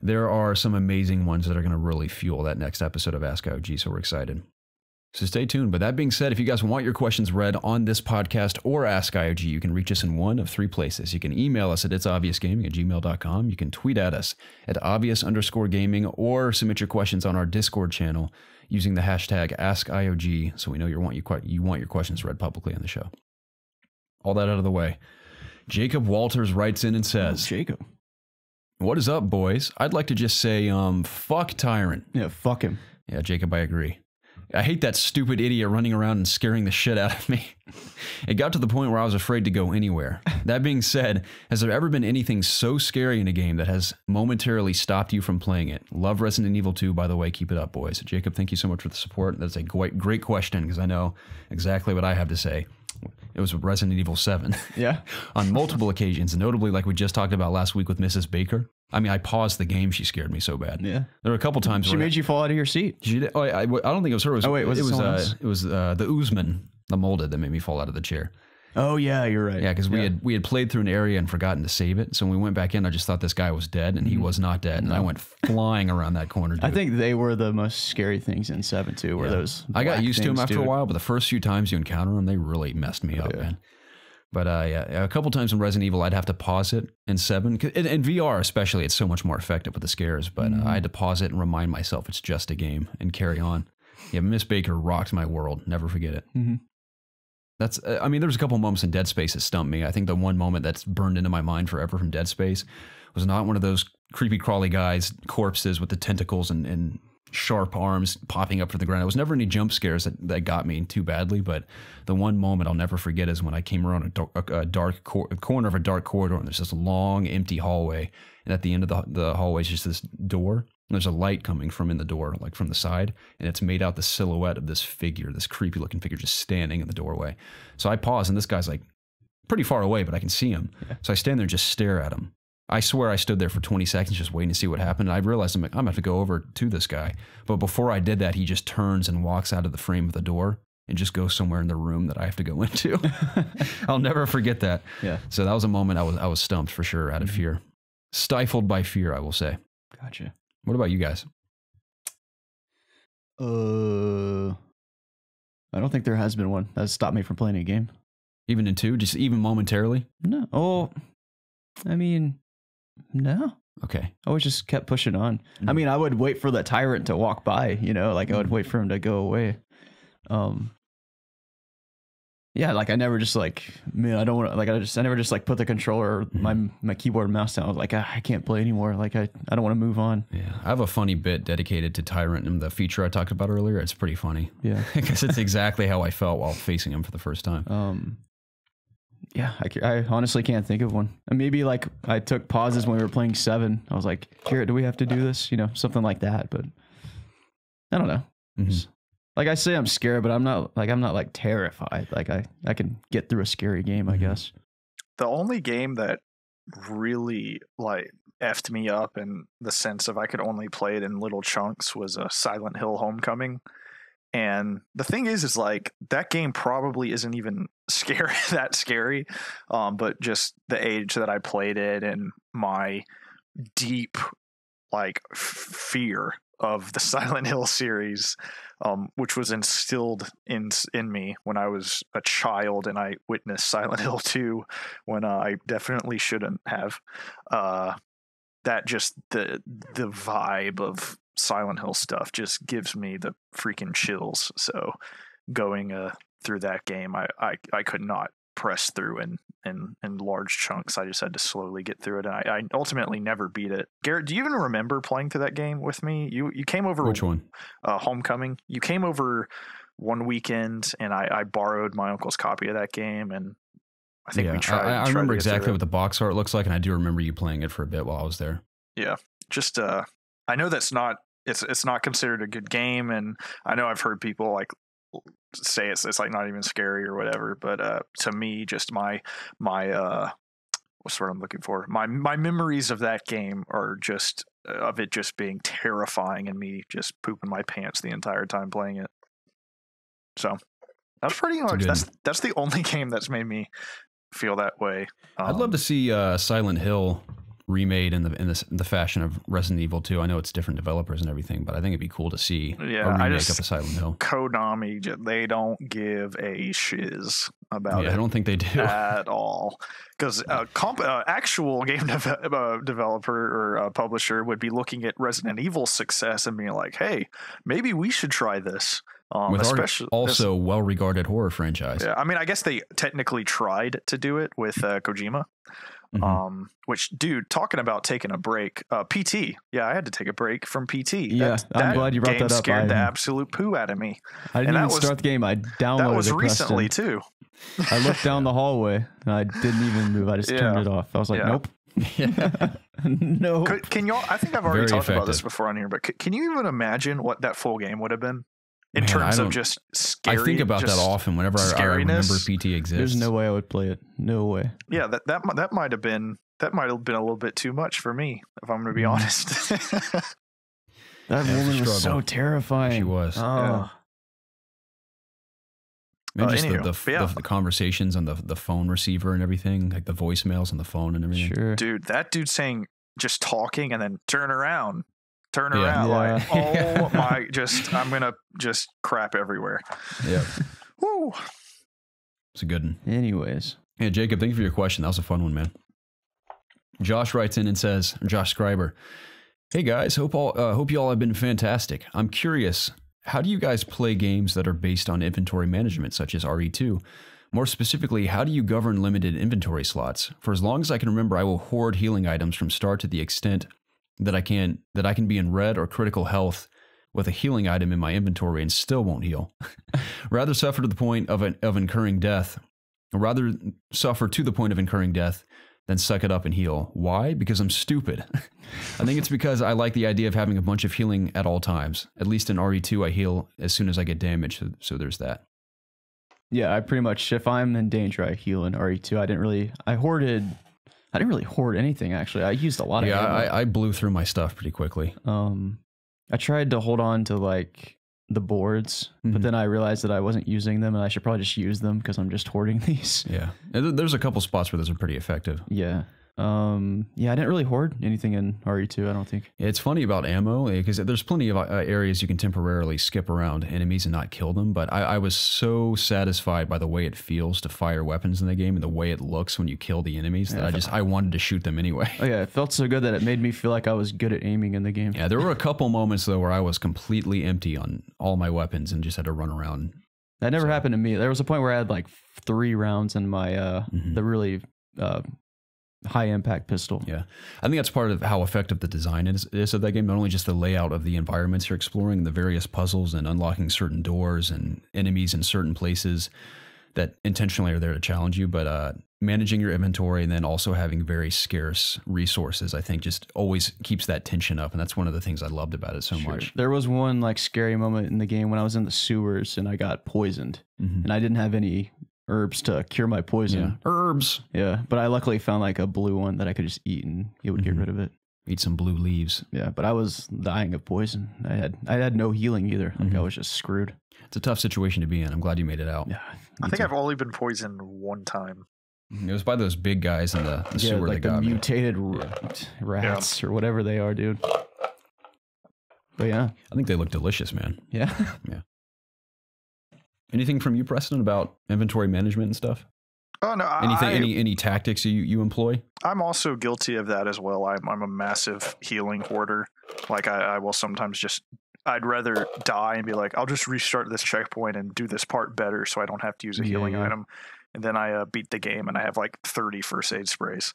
there are some amazing ones that are going to really fuel that next episode of Ask IOG. So we're excited. So stay tuned. But that being said, if you guys want your questions read on this podcast or Ask IOG, you can reach us in one of three places. You can email us at ItsObviousGaming@gmail.com. You can tweet at us at @obvious_gaming or submit your questions on our Discord channel using the hashtag AskIOG so we know you want your questions read publicly on the show. All that out of the way. Jacob Walters writes in and says, Jacob, what is up, boys? I'd like to just say, fuck Tyrant. Yeah, fuck him. Yeah, Jacob, I agree. I hate that stupid idiot running around and scaring the shit out of me. It got to the point where I was afraid to go anywhere. That being said, has there ever been anything so scary in a game that has momentarily stopped you from playing it? Love Resident Evil 2, by the way. Keep it up, boys. Jacob, thank you so much for the support. That's a great question because I know exactly what I have to say. It was Resident Evil 7. Yeah. On multiple occasions, notably like we just talked about last week with Mrs. Baker. I mean, I paused the game. She scared me so bad. Yeah. There were a couple times she made you fall out of your seat. She did. Oh, I don't think it was her. It was the Oozman, the molded, that made me fall out of the chair. Oh yeah, you're right. Yeah, because we had played through an area and forgotten to save it. So when we went back in, I just thought this guy was dead, and he was not dead. And I went flying around that corner. Dude. I think they were the most scary things in 7 too. Were those? I got used to them after a while, but the first few times you encounter them, they really messed me up, man. But a couple times in Resident Evil, I'd have to pause it in 7. In VR especially, it's so much more effective with the scares. But I had to pause it and remind myself it's just a game and carry on. Yeah, Miss Baker rocked my world. Never forget it. That's. I mean, there was a couple moments in Dead Space that stumped me. I think the one moment that's burned into my mind forever from Dead Space was not one of those creepy crawly guys, corpses with the tentacles and sharp arms popping up from the ground. It was never any jump scares that got me too badly, but the one moment I'll never forget is when I came around a corner of a dark corridor, and there's this long empty hallway, and at the end of the hallway is just this door, and there's a light coming from in the door, like from the side, and it's made out the silhouette of this figure, this creepy looking figure just standing in the doorway. So I pause, and this guy's like pretty far away, but I can see him. Yeah. So I stand there and just stare at him. I swear I stood there for 20 seconds just waiting to see what happened. And I realized I'm going to have to go over to this guy. But before I did that, he just turns and walks out of the frame of the door and just goes somewhere in the room that I have to go into. I'll never forget that. Yeah. So that was a moment I was stumped for sure out of fear. Stifled by fear, I will say. Gotcha. What about you guys? I don't think there has been one that stopped me from playing a game. Even in 2? Just even momentarily? No. Oh, I mean... No. Okay. I always just kept pushing on. I mean, I would wait for the tyrant to walk by, you know, like I would wait for him to go away. Yeah, like I never just like, man, I don't want to, like, I never just like put the controller, or my keyboard and mouse down. I was like, I can't play anymore. Like I don't want to move on. Yeah. I have a funny bit dedicated to Tyrant and the feature I talked about earlier. It's pretty funny. Yeah. Because it's exactly how I felt while facing him for the first time. Yeah, I honestly can't think of one. And maybe like I took pauses when we were playing 7. I was like, Garrett, do we have to do this? You know, something like that. But I don't know. Like I say, I'm scared, but I'm not like terrified. Like I can get through a scary game, I guess. The only game that really like effed me up in the sense of I could only play it in little chunks was Silent Hill Homecoming. And the thing is like that game probably isn't even that scary, but just the age that I played it and my deep like fear of the Silent Hill series, which was instilled in me when I was a child and I witnessed Silent Hill 2 when I definitely shouldn't have. That just the vibe of Silent Hill stuff just gives me the freaking chills. So going through that game, I could not press through in large chunks. I just had to slowly get through it, and I ultimately never beat it. Garrett, do you even remember playing through that game with me? You came over. Which one? Homecoming. You came over one weekend, and I borrowed my uncle's copy of that game, and I think we tried. I remember exactly what the box art looks like, and I do remember you playing it for a bit while I was there. Yeah, just I know that's not. It's not considered a good game, and I know I've heard people like say it's like not even scary or whatever. But to me, just my what's the word I'm looking for? My memories of that game are just of it just being terrifying and me just pooping my pants the entire time playing it. So that's pretty much that's the only game that's made me feel that way. I'd love to see Silent Hill remade in the fashion of Resident Evil 2. I know it's different developers and everything, but I think it'd be cool to see a remake of the Silent Hill. Konami, they don't give a shiz about it. I don't think they do at all. Because actual game developer or publisher would be looking at Resident Evil's success and being like, hey, maybe we should try this. With also well-regarded horror franchise. Yeah, I mean, I guess they technically tried to do it with Kojima. Which, dude, talking about taking a break, PT. Yeah, I had to take a break from PT. Yeah, I'm glad you brought that up. Scared the absolute poo out of me. I didn't even start the game. I downloaded it. That was recently too. I looked down the hallway and I didn't even move. I just turned it off. I was like, nope. No. Can y'all? I think I've already talked about this before on here, but can you even imagine what that full game would have been? In terms of just scary. I think about that often whenever I remember PT exists. There's no way I would play it. No way. Yeah, that might have been a little bit too much for me, if I'm going to be honest. That woman was so terrifying. She was. Oh. And just the conversations on the phone receiver and everything, like the voicemails on the phone and everything. Sure. Dude, that dude saying, just talking and then turn around. Like, oh my, I'm gonna just crap everywhere. Yeah. Woo. It's a good one. Anyways. Yeah, Jacob, thank you for your question. That was a fun one, man. Josh writes in and says, Josh Scriber, hey guys, hope you all have been fantastic. I'm curious, how do you guys play games that are based on inventory management, such as RE2? More specifically, how do you govern limited inventory slots? For as long as I can remember, I will hoard healing items from start to the extent that I can be in red or critical health with a healing item in my inventory and still won't heal. Rather suffer to the point of incurring death. Rather suffer to the point of incurring death than suck it up and heal. Why? Because I'm stupid. I think it's because I like the idea of having a bunch of healing at all times. At least in RE2, I heal as soon as I get damaged. So there's that. Yeah, I pretty much, if I'm in danger, I heal in RE2. I didn't really hoard anything, actually. I used a lot of ammo. I blew through my stuff pretty quickly. I tried to hold on to like the boards, but then I realized that I wasn't using them and I should probably just use them because I'm just hoarding these. Yeah. There's a couple spots where those are pretty effective. Yeah. Yeah, I didn't really hoard anything in RE2, I don't think. Yeah, it's funny about ammo because there's plenty of areas you can temporarily skip around enemies and not kill them, but I was so satisfied by the way it feels to fire weapons in the game and the way it looks when you kill the enemies that I wanted to shoot them anyway. Oh yeah, it felt so good that it made me feel like I was good at aiming in the game. Yeah, there were a couple moments though where I was completely empty on all my weapons and just had to run around. That never happened to me. There was a point where I had like 3 rounds in my the really high impact pistol. Yeah, I think that's part of how effective the design is of that game. Not only just the layout of the environments you're exploring, the various puzzles and unlocking certain doors and enemies in certain places that intentionally are there to challenge you, but managing your inventory and then also having very scarce resources, I think just always keeps that tension up. And that's one of the things I loved about it so much. There was one like scary moment in the game when I was in the sewers and I got poisoned and I didn't have any herbs to cure my poison. Yeah. Herbs. Yeah, but I luckily found like a blue one that I could just eat and it would get rid of it. Eat some blue leaves. Yeah, but I was dying of poison. I had no healing either. Like I was just screwed. It's a tough situation to be in. I'm glad you made it out. Yeah, I think I've only been poisoned one time. It was by those big guys in the sewer like that got the me. mutated rats or whatever they are, dude. But yeah, I think they look delicious, man. Yeah. Yeah. Anything from you, Preston, about inventory management and stuff? Oh no! Any tactics you employ? I'm also guilty of that as well. I'm a massive healing hoarder. Like I will sometimes I'd rather die and be like, I'll just restart this checkpoint and do this part better, so I don't have to use a healing item. And then I beat the game and I have like 30 first aid sprays.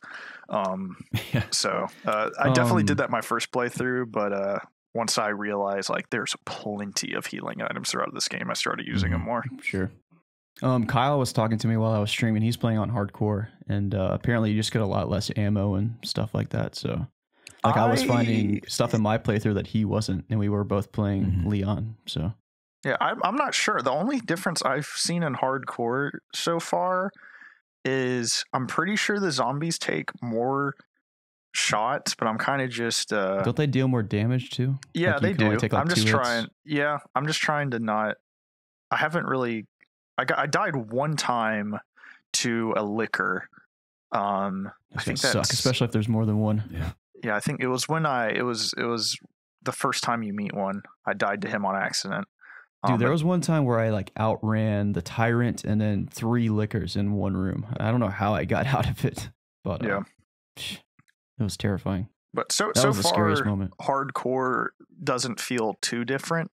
So I definitely did that my first playthrough, but once I realized like there's plenty of healing items throughout this game, I started using them more. Sure. Kyle was talking to me while I was streaming. He's playing on hardcore, and apparently you just get a lot less ammo and stuff like that. So, like I was finding stuff in my playthrough that he wasn't, and we were both playing Leon. So, yeah, I'm not sure. The only difference I've seen in hardcore so far is I'm pretty sure the zombies take more shots, but I'm kind of just don't they deal more damage too? Yeah, like they do. Take, I'm just trying. Yeah, I'm just trying to not. I haven't really. I died one time to a liquor. I think that sucks, especially if there's more than one. Yeah. I think it was when it was the first time you meet one. I died to him on accident. Dude, there was one time where I like outran the tyrant and then 3 liquors in one room. I don't know how I got out of it, but yeah, it was terrifying. But so far, the scariest moment. Hardcore doesn't feel too different.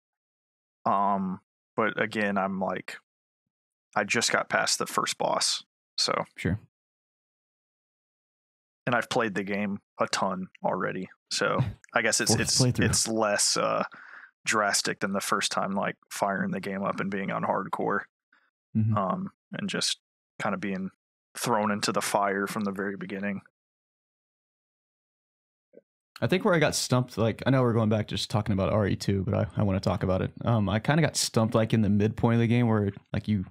But again, I'm like, I just got past the first boss, so sure. And I've played the game a ton already, so I guess it's less drastic than the first time, like firing the game up and being on hardcore, and just kind of being thrown into the fire from the very beginning. I think where I got stumped, like I know we're going back just talking about RE2, but I want to talk about it. I kind of got stumped like in the midpoint of the game where like you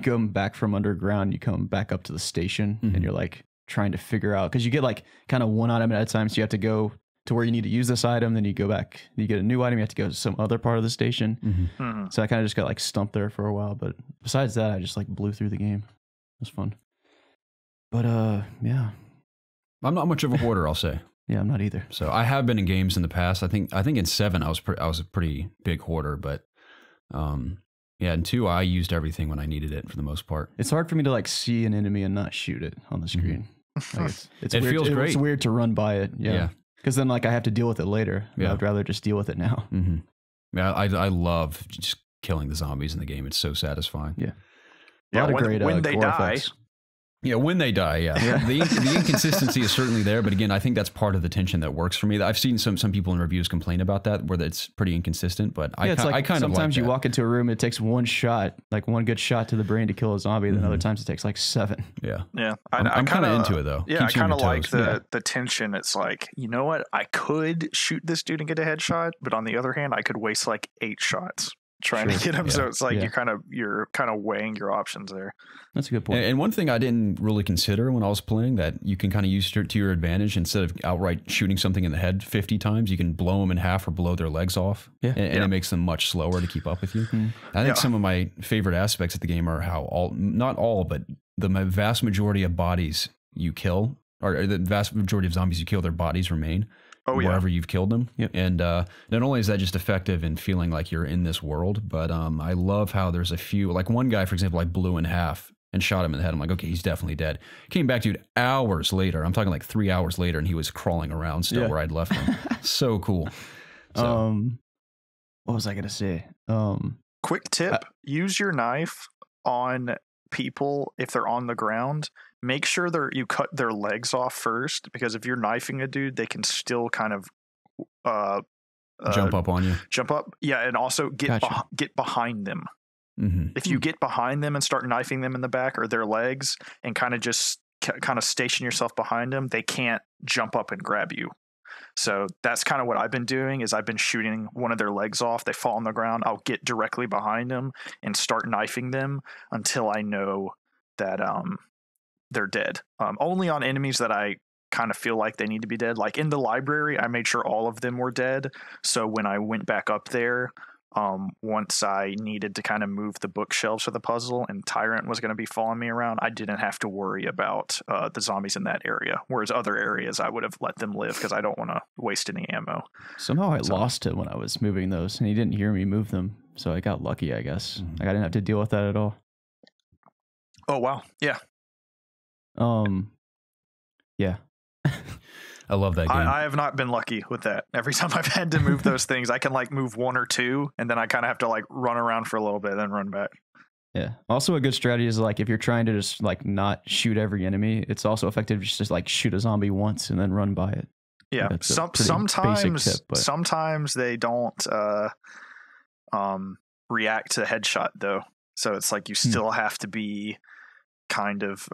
come back from underground, you come back up to the station, and you're like trying to figure out, because you get like kind of one item at a time, so you have to go to where you need to use this item, then you go back, you get a new item, you have to go to some other part of the station. So I kind of just got like stumped there for a while, but besides that, I just like blew through the game. It was fun. But yeah, I'm not much of a hoarder, I'll say. Yeah, I'm not either. So I have been in games in the past. I think in 7 I was a pretty big hoarder, but yeah, in 2 I used everything when I needed it for the most part. It's hard for me to like see an enemy and not shoot it on the screen. Like it weird. Feels great. It's weird to run by it. Yeah. Because then like I have to deal with it later. Yeah. I'd rather just deal with it now. Yeah, I love just killing the zombies in the game. It's so satisfying. Yeah. A lot of great when they die. effects. Yeah, when they die, yeah. The inconsistency is certainly there, but again, I think that's part of the tension that works for me. I've seen some people in reviews complain about that, where it's pretty inconsistent, but I kind of sometimes like you walk into a room, it takes one shot, like one good shot to the brain to kill a zombie, then other times it takes like 7. Yeah. Yeah. I'm kind of into it, though. Yeah, Keeps I kind of like the the tension. It's like, you know what? I could shoot this dude and get a headshot, but on the other hand, I could waste like 8 shots trying to get him. So it's like you're kind of weighing your options there. That's a good point. And one thing I didn't really consider when I was playing that you can kind of use to your advantage, instead of outright shooting something in the head 50 times, you can blow them in half or blow their legs off. Yeah. And it makes them much slower to keep up with you. I think some of my favorite aspects of the game are how not all, but the vast majority of bodies you kill, or the vast majority of zombies you kill, their bodies remain. Wherever you've killed them. Yep. And not only is that just effective in feeling like you're in this world, but I love how there's a few, like one guy, for example, I blew in half and shot him in the head. I'm like, okay, he's definitely dead. Came back, dude, hours later. I'm talking like 3 hours later, and he was crawling around still where I'd left him. So cool. So, what was I going to say? Quick tip, use your knife on people if they're on the ground. Make sure you cut their legs off first, because if you're knifing a dude, they can still kind of jump up on you. Jump up, yeah, and also get behind them. If you get behind them and start knifing them in the back or their legs, and kind of station yourself behind them, they can't jump up and grab you. So that's kind of what I've been doing, is I've been shooting one of their legs off. They fall on the ground. I'll get directly behind them and start knifing them until I know that they're dead. Only on enemies that I kind of feel like they need to be dead. Like in the library, I made sure all of them were dead. So when I went back up there, once I needed to kind of move the bookshelves for the puzzle and Tyrant was going to be following me around, I didn't have to worry about the zombies in that area. Whereas other areas, I would have let them live because I don't want to waste any ammo. Somehow I lost it when I was moving those, and he didn't hear me move them. So I got lucky, I guess. Like, I didn't have to deal with that at all. Oh, wow. Yeah. Yeah. I love that game. I have not been lucky with that. Every time I've had to move those things, I can like move 1 or 2, and then I kind of have to like run around for a little bit and then run back. Yeah. Also, a good strategy is like if you're trying to just like not shoot every enemy, it's also effective just to like shoot a zombie once and then run by it. Yeah. Sometimes they don't react to headshot though. So it's like you still have to be kind of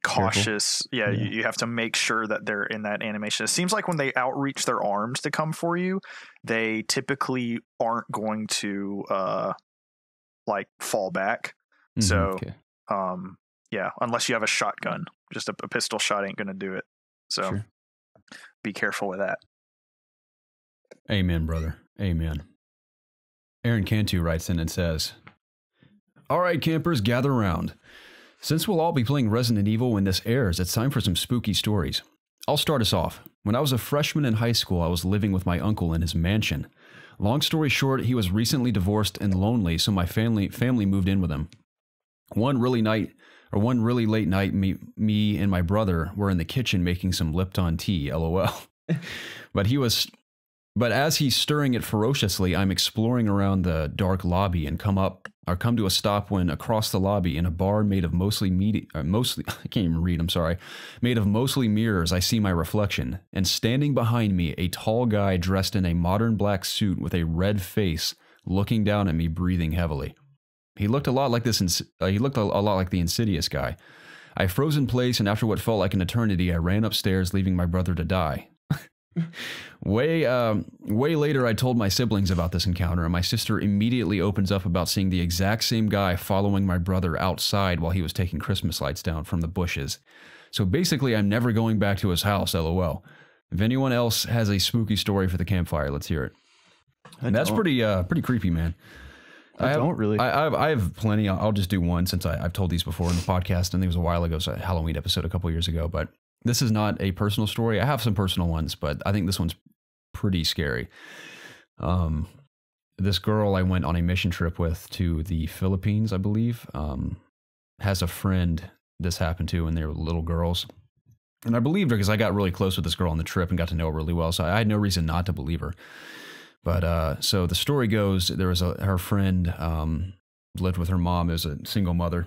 cautious. Yeah, you have to make sure that they're in that animation. It seems like when they outreach their arms to come for you, they typically aren't going to like fall back. So yeah, unless you have a shotgun. Just a pistol shot ain't gonna do it. So be careful with that. Amen, brother. Amen. Aaron Cantu writes in and says, "All right, campers, gather around. Since we'll all be playing Resident Evil when this airs, it's time for some spooky stories. I'll start us off. When I was a freshman in high school, I was living with my uncle in his mansion. Long story short, he was recently divorced and lonely, so my family moved in with him. One really late night, me and my brother were in the kitchen making some Lipton tea, LOL. But as he's stirring it ferociously, I'm exploring around the dark lobby and come to a stop when across the lobby in a bar made of mostly mirrors, I see my reflection, and standing behind me, a tall guy dressed in a modern black suit with a red face, looking down at me, breathing heavily. He looked a lot like the Insidious guy. I froze in place, and after what felt like an eternity, I ran upstairs, leaving my brother to die. Way later, I told my siblings about this encounter, and my sister immediately opens up about seeing the exact same guy following my brother outside while he was taking Christmas lights down from the bushes. So basically, I'm never going back to his house, LOL. If anyone else has a spooky story for the campfire, let's hear it. And that's pretty creepy, man. I have plenty. I'll just do one since I've told these before in the podcast, and it was a while ago, so a Halloween episode a couple years ago, but this is not a personal story. I have some personal ones, but I think this one's pretty scary. This girl I went on a mission trip with to the Philippines, I believe, has a friend this happened to when they were little girls. And I believed her because I got really close with this girl on the trip and got to know her really well, so I had no reason not to believe her. But so the story goes, her friend lived with her mom as a single mother.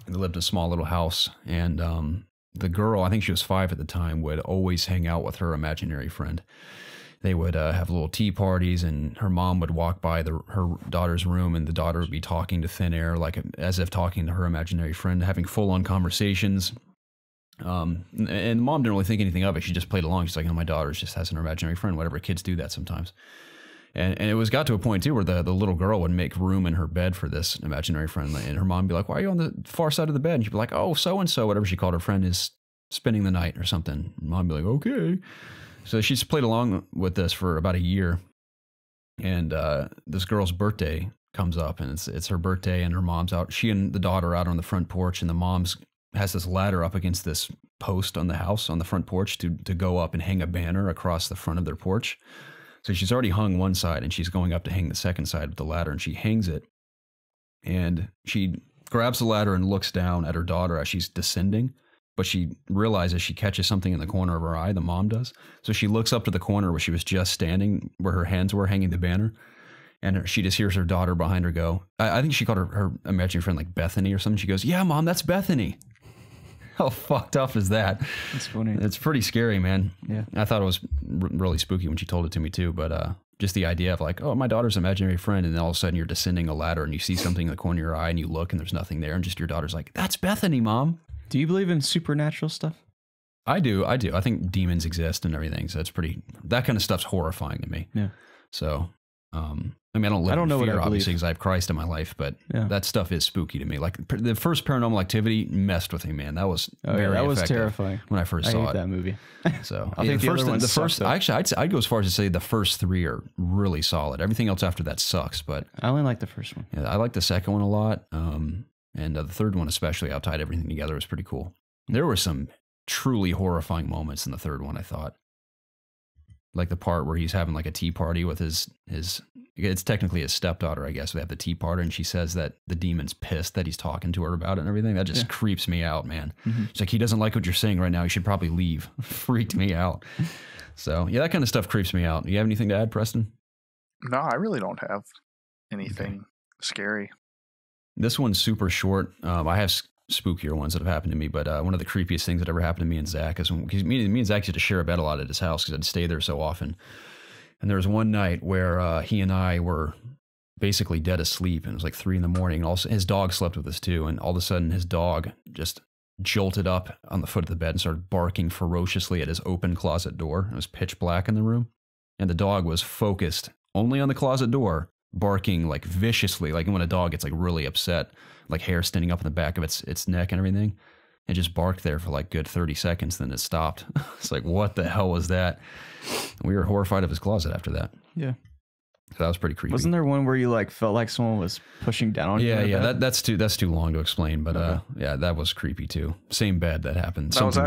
They lived in a small little house, and the girl, I think she was 5 at the time, would always hang out with her imaginary friend. They would have little tea parties, and her mom would walk by her daughter's room, and the daughter would be talking to thin air, like as if talking to her imaginary friend, having full-on conversations. And the mom didn't really think anything of it. She just played along. She's like, my daughter just has an imaginary friend. Whatever, kids do that sometimes. And it got to a point, too, where the little girl would make room in her bed for this imaginary friend. And her mom would be like, why are you on the far side of the bed? And she'd be like, oh, so-and-so, whatever she called her friend, is spending the night or something. And mom would be like, okay. So she's played along with this for about a year. And this girl's birthday comes up, and it's her birthday, and her mom's out. She and the daughter are out on the front porch, and the mom's has this ladder up against this post on the house on the front porch to go up and hang a banner across the front of their porch. So she's already hung one side, and she's going up to hang the second side of the ladder, and she hangs it. And she grabs the ladder and looks down at her daughter as she's descending, but she realizes she catches something in the corner of her eye, the mom does. So she looks up to the corner where she was just standing, where her hands were hanging the banner, and she just hears her daughter behind her go, I think she called her imaginary friend like Bethany or something. She goes, yeah, Mom, that's Bethany. How fucked up is that? That's funny. It's pretty scary, man. Yeah. I thought it was really spooky when she told it to me too, but just the idea of like, oh, my daughter's imaginary friend, and then all of a sudden you're descending a ladder and you see something in the corner of your eye and you look and there's nothing there, and just your daughter's like, that's Bethany, Mom. Do you believe in supernatural stuff? I do. I think demons exist and everything, so it's that kind of stuff's horrifying to me. Yeah. So, I mean, I don't live in fear, obviously, because I have Christ in my life, but that stuff is spooky to me. Like the first Paranormal Activity messed with me, man. That was that was terrifying when I first saw hate that movie. So I think the first, actually, I'd go as far as to say the first 3 are really solid. Everything else after that sucks, but I only like the first one. Yeah, I like the second one a lot, and the third one especially. How tied everything together was pretty cool. There were some truly horrifying moments in the third one, I thought. Like the part where he's having like a tea party with his it's technically his stepdaughter, I guess. They have the tea party, and she says that the demon's pissed that he's talking to her about it and everything. That just creeps me out, man. Mm-hmm. It's like, he doesn't like what you're saying right now. You should probably leave. Freaked me out. So yeah, that kind of stuff creeps me out. Do you have anything to add, Preston? No, I really don't have anything scary. This one's super short. I have spookier ones that have happened to me, but one of the creepiest things that ever happened to me and Zach is because me and Zach used to share a bed a lot at his house because I'd stay there so often. And there was one night where he and I were basically dead asleep, and it was like 3 a.m. And also his dog slept with us too. And all of a sudden his dog just jolted up on the foot of the bed and started barking ferociously at his open closet door. It was pitch black in the room, and the dog was focused only on the closet door, barking like viciously, like when a dog gets like really upset, like hair standing up in the back of its neck and everything. It just barked there for like good 30 seconds, then it stopped. It's like, what the hell was that? And we were horrified of his closet after that. Yeah. So that was pretty creepy. Wasn't there one where you like felt like someone was pushing down on you? Yeah. That's too long to explain, but yeah, that was creepy too. Same bed that happened. That was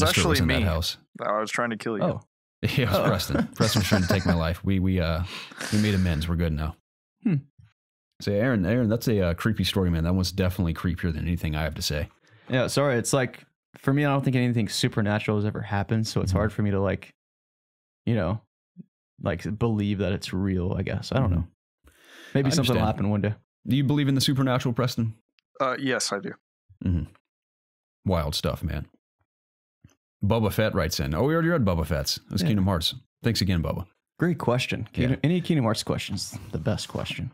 actually in me. That house. I was trying to kill you. Oh. Yeah, it was Preston. Preston was trying to take my life. We made amends. We're good now. So Aaron, that's a creepy story, man. That one's definitely creepier than anything I have to say. Yeah, sorry. It's like, for me, I don't think anything supernatural has ever happened, so it's hard for me to like, believe that it's real, I guess. I don't know. Maybe something will happen one day. Do you believe in the supernatural, Preston? Yes, I do. Mm-hmm. Wild stuff, man. Bubba Fett writes in. Oh, we already read Bubba Fett's. It was Kingdom Hearts. Thanks again, Bubba. Great question. Any Kingdom Hearts questions, the best question.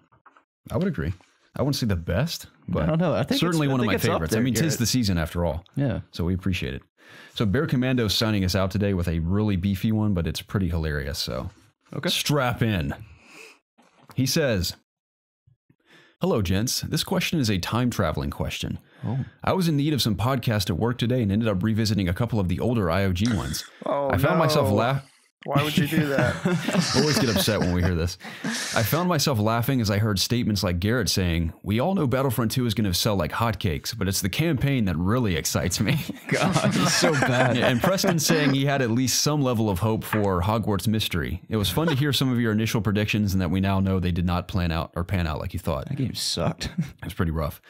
I would agree. I wouldn't say the best, but I don't know. I think certainly one of my favorites. There, I mean, 'tis the season after all. Yeah. So we appreciate it. So Bear Commando's signing us out today with a really beefy one, but it's pretty hilarious. So strap in. He says, hello, gents. This question is a time traveling question. Oh. I was in need of some podcast at work today and ended up revisiting a couple of the older IOG ones. I found myself laughing. Why would you do that? Always get upset when we hear this. I found myself laughing as I heard statements like Garrett saying, we all know Battlefront 2 is going to sell like hotcakes, but it's the campaign that really excites me. God, it's so bad. Yeah, and Preston saying he had at least some level of hope for Hogwarts Mystery. It was fun to hear some of your initial predictions and that we now know they did not pan out like you thought. That game sucked. It was pretty rough.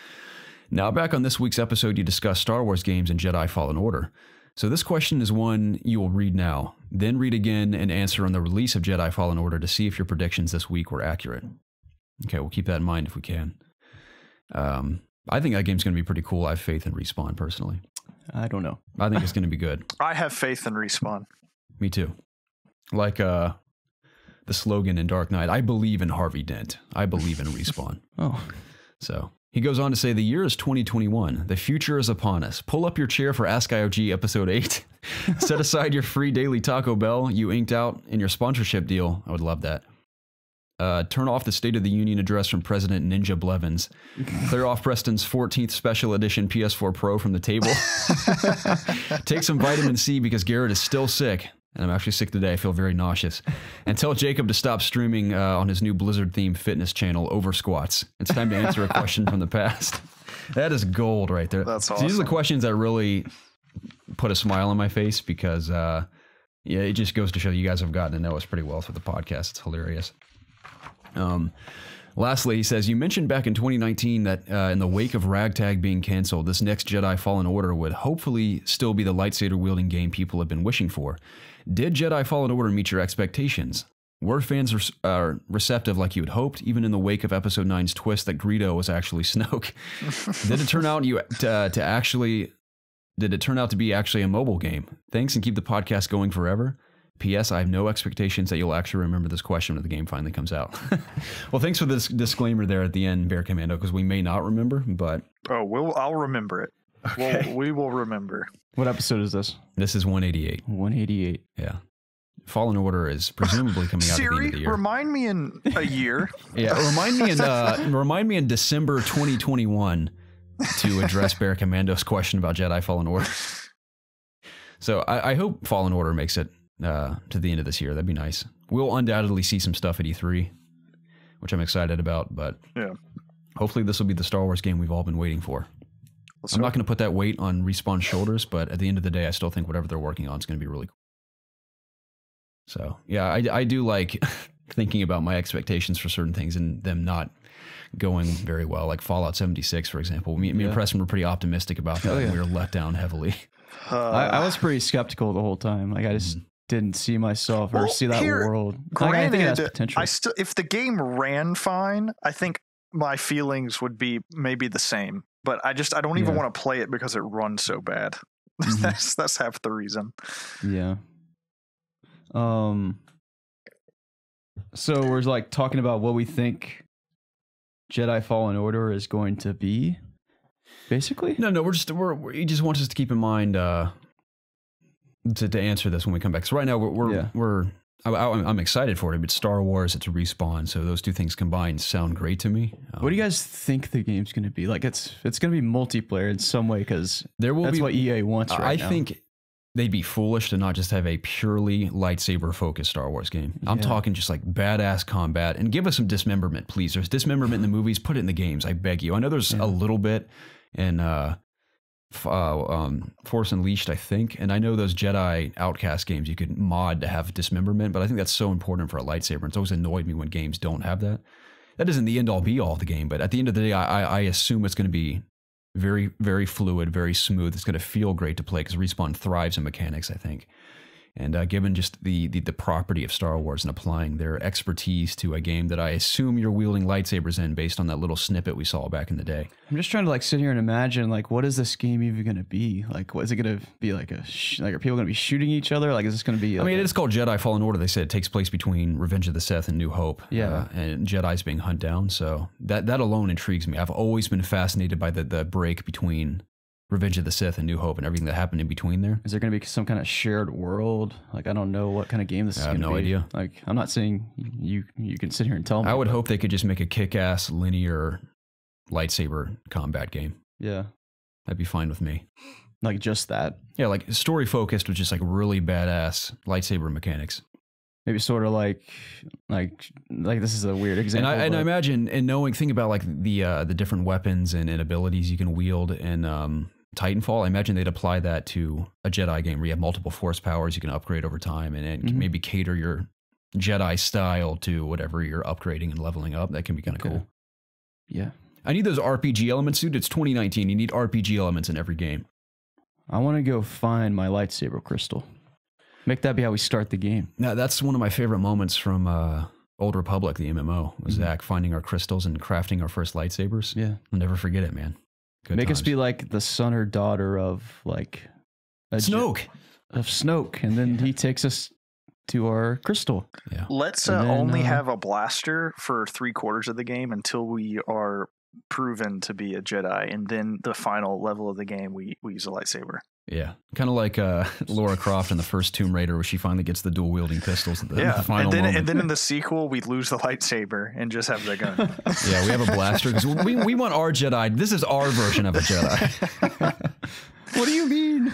Now back on this week's episode, you discussed Star Wars games and Jedi Fallen Order. So this question is one you will read now, then read again and answer on the release of Jedi Fallen Order to see if your predictions this week were accurate. Okay, we'll keep that in mind if we can. I think that game's going to be pretty cool. I have faith in Respawn personally. I don't know. I think it's going to be good. I have faith in Respawn. Me too. Like the slogan in Dark Knight, I believe in Harvey Dent. I believe in Respawn. Oh. So he goes on to say, the year is 2021. The future is upon us. Pull up your chair for Ask IOG episode 8. Set aside your free daily Taco Bell you inked out in your sponsorship deal. I would love that. Turn off the State of the Union address from President Ninja Blevins. Clear off Preston's 14th Special Edition PS4 Pro from the table. Take some vitamin C because Garrett is still sick. And I'm actually sick today. I feel very nauseous. And tell Jacob to stop streaming on his new Blizzard-themed fitness channel, Over Squats. It's time to answer a question from the past. That is gold right there. That's awesome. So these are the questions that really put a smile on my face because, yeah, it just goes to show you guys have gotten to know us pretty well through the podcast. It's hilarious. Lastly, he says, you mentioned back in 2019 that in the wake of Ragtag being canceled, this next Jedi Fallen Order would hopefully still be the lightsaber-wielding game people have been wishing for. Did Jedi Fallen Order meet your expectations? Were fans receptive like you had hoped, even in the wake of Episode 9's twist that Greedo was actually Snoke? Did it turn out to be actually a mobile game? Thanks, and keep the podcast going forever. P.S. I have no expectations that you'll actually remember this question when the game finally comes out. Well, thanks for this disclaimer there at the end, Bear Commando, because we may not remember, but... Oh, I'll remember it. Okay. We will remember. What episode is this? This is 188. 188. Yeah. Fallen Order is presumably coming out at the end of the year. Remind me in a year. Yeah, remind me in December 2021 to address Bear Commando's question about Jedi Fallen Order. So I hope Fallen Order makes it to the end of this year. That'd be nice. We'll undoubtedly see some stuff at E3, which I'm excited about, but yeah, hopefully this will be the Star Wars game we've all been waiting for. I'm not going to put that weight on Respawn's shoulders, but at the end of the day, I still think whatever they're working on is going to be really cool. So, yeah, I do like thinking about my expectations for certain things and them not going very well, like Fallout 76, for example. Me and Preston were pretty optimistic about that, and we were let down heavily. I was pretty skeptical the whole time. Like, I just didn't see myself or see that world. Granted, I think it has potential. If the game ran fine, I think my feelings would be maybe the same. But I don't even want to play it because it runs so bad. That's half the reason. Yeah. So we're like talking about what we think Jedi Fallen Order is going to be, basically. No, he just wants us to keep in mind to answer this when we come back. So right now I'm excited for it. It's Star Wars, it's Respawn, so those two things combined sound great to me. What do you guys think the game's going to be? Like, it's going to be multiplayer in some way because that's what EA wants right now. I think they'd be foolish to not just have a purely lightsaber-focused Star Wars game. I'm talking just like badass combat, and give us some dismemberment, please. There's dismemberment in the movies. Put it in the games, I beg you. I know there's a little bit in Force Unleashed, I think, and I know those Jedi Outcast games you could mod to have dismemberment, but I think that's so important for a lightsaber. It's always annoyed me when games don't have that. That isn't the end-all be-all of the game, but at the end of the day, I assume it's going to be very, very fluid, very smooth. It's going to feel great to play because Respawn thrives in mechanics, I think. And given just the property of Star Wars and applying their expertise to a game that I assume you're wielding lightsabers in based on that little snippet we saw back in the day. I'm just trying to like sit here and imagine like what is this game even going to be? Like what is it going to be like are people going to be shooting each other? Like is this going to be like it's called Jedi Fallen Order. They said it takes place between Revenge of the Sith and New Hope. Yeah. And Jedi's being hunted down. So that alone intrigues me. I've always been fascinated by the break between Revenge of the Sith and New Hope and everything that happened in between there. Is there going to be some kind of shared world? Like, I don't know what kind of game this is going to be. I have no idea. Like, I'm not saying you can sit here and tell me. I would hope they could just make a kick-ass linear lightsaber combat game. Yeah. That'd be fine with me. Like just that? Yeah, like story-focused with just like really badass lightsaber mechanics. Maybe sort of like this is a weird example. And I imagine, and think about like the different weapons and abilities you can wield in Titanfall. I imagine they'd apply that to a Jedi game where you have multiple force powers you can upgrade over time and maybe cater your Jedi style to whatever you're upgrading and leveling up. That can be kind of cool. Yeah. I need those RPG elements, dude. It's 2019. You need RPG elements in every game. I want to go find my lightsaber crystal. Make that be how we start the game. Now, that's one of my favorite moments from Old Republic, the MMO, was Zach finding our crystals and crafting our first lightsabers. Yeah. I'll never forget it, man. Good Make us times. be like the son or daughter of like Snoke. Of Snoke, and then he takes us to our crystal. Yeah. Let's And then, only have a blaster for 3/4 of the game until we are proven to be a Jedi, and then the final level of the game we use a lightsaber. Yeah, kind of like Laura Croft in the first Tomb Raider, where she finally gets the dual wielding pistols at the final moment. And then in the sequel, we lose the lightsaber and just have the gun. Yeah, we have a blaster because we want our Jedi. This is our version of a Jedi. What do you mean?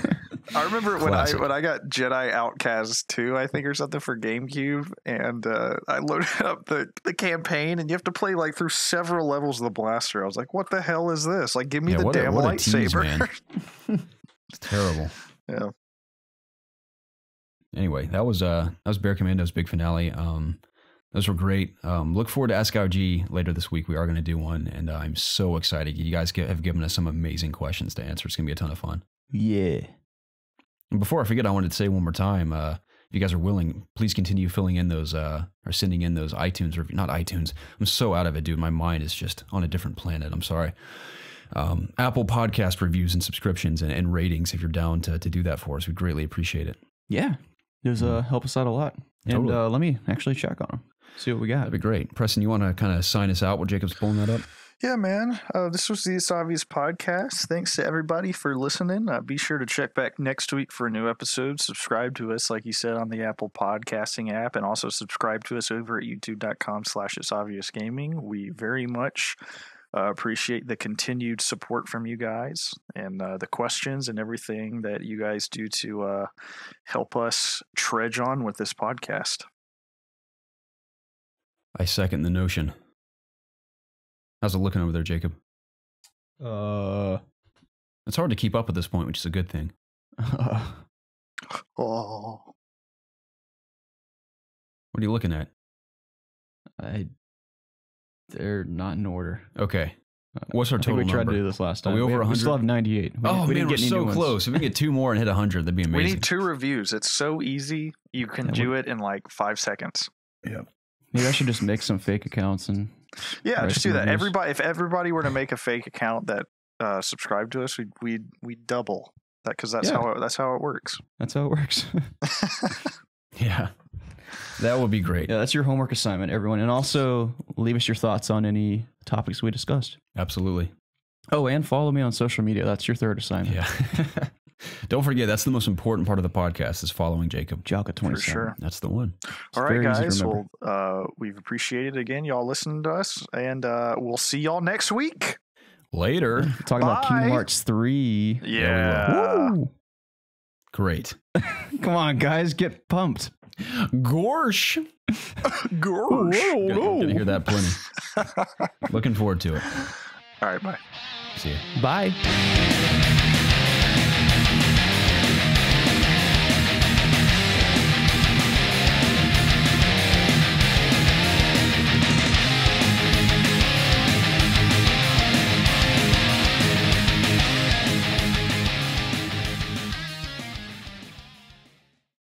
I remember Classic. when I got Jedi Outcast 2, I think, or something for GameCube, and I loaded up the campaign, and you have to play like through several levels of the blaster. I was like, "What the hell is this? Like, give me the damn lightsaber!" It's terrible. Yeah. Anyway, that was Bear Commando's big finale. Those were great. Look forward to Ask IOG later this week. We are going to do one, and I'm so excited. You guys have given us some amazing questions to answer. It's going to be a ton of fun. Yeah. And before I forget, I wanted to say one more time, if you guys are willing, please continue filling in those, or sending in those iTunes reviews. Not iTunes. I'm so out of it, dude. My mind is just on a different planet. I'm sorry. Apple Podcast reviews and subscriptions and ratings, if you're down to do that for us. We'd greatly appreciate it. Yeah. Those help us out a lot. And Totally. let me actually check on them. See what we got. That'd be great. Preston, you want to kind of sign us out while Jacob's pulling that up? Yeah, man. This was the It's Obvious podcast. Thanks to everybody for listening. Be sure to check back next week for a new episode. Subscribe to us, like you said, on the Apple Podcasting app, and also subscribe to us over at youtube.com/ItsObviousGaming. We very much appreciate the continued support from you guys and the questions and everything that you guys do to help us trudge on with this podcast. I second the notion. How's it looking over there, Jacob? It's hard to keep up at this point, which is a good thing. Oh, What are you looking at? They're not in order. Okay. What's our I think total we tried number? to do this last Are time. we over 100? We still have 98. Oh, man, didn't we're get any so new ones. close. If we can get 2 more and hit 100, that'd be amazing. we need 2 reviews. It's so easy. You can do it in like 5 seconds. Yeah. Maybe I should just make some fake accounts and Yeah, write just some do that. reviews. If everybody were to make a fake account that subscribed to us, we'd double that, because that's Yeah. how it works. That's how it works. Yeah. That would be great. Yeah, that's your homework assignment, everyone. And also leave us your thoughts on any topics we discussed. Absolutely. Oh, and follow me on social media. That's your third assignment. Yeah. Don't forget, that's the most important part of the podcast is following Jacob. Jalka27. For sure. That's the one. All right, very easy to guys. remember. Well, we've appreciated again y'all listening to us, and we'll see y'all next week. Later. Talking about Bye. Kingdom Hearts 3. Yeah. Woo! Great. Come on, guys. Get pumped. Gorsh. Gorsh. Gonna hear that plenty. Looking forward to it. All right, bye. See ya. Bye.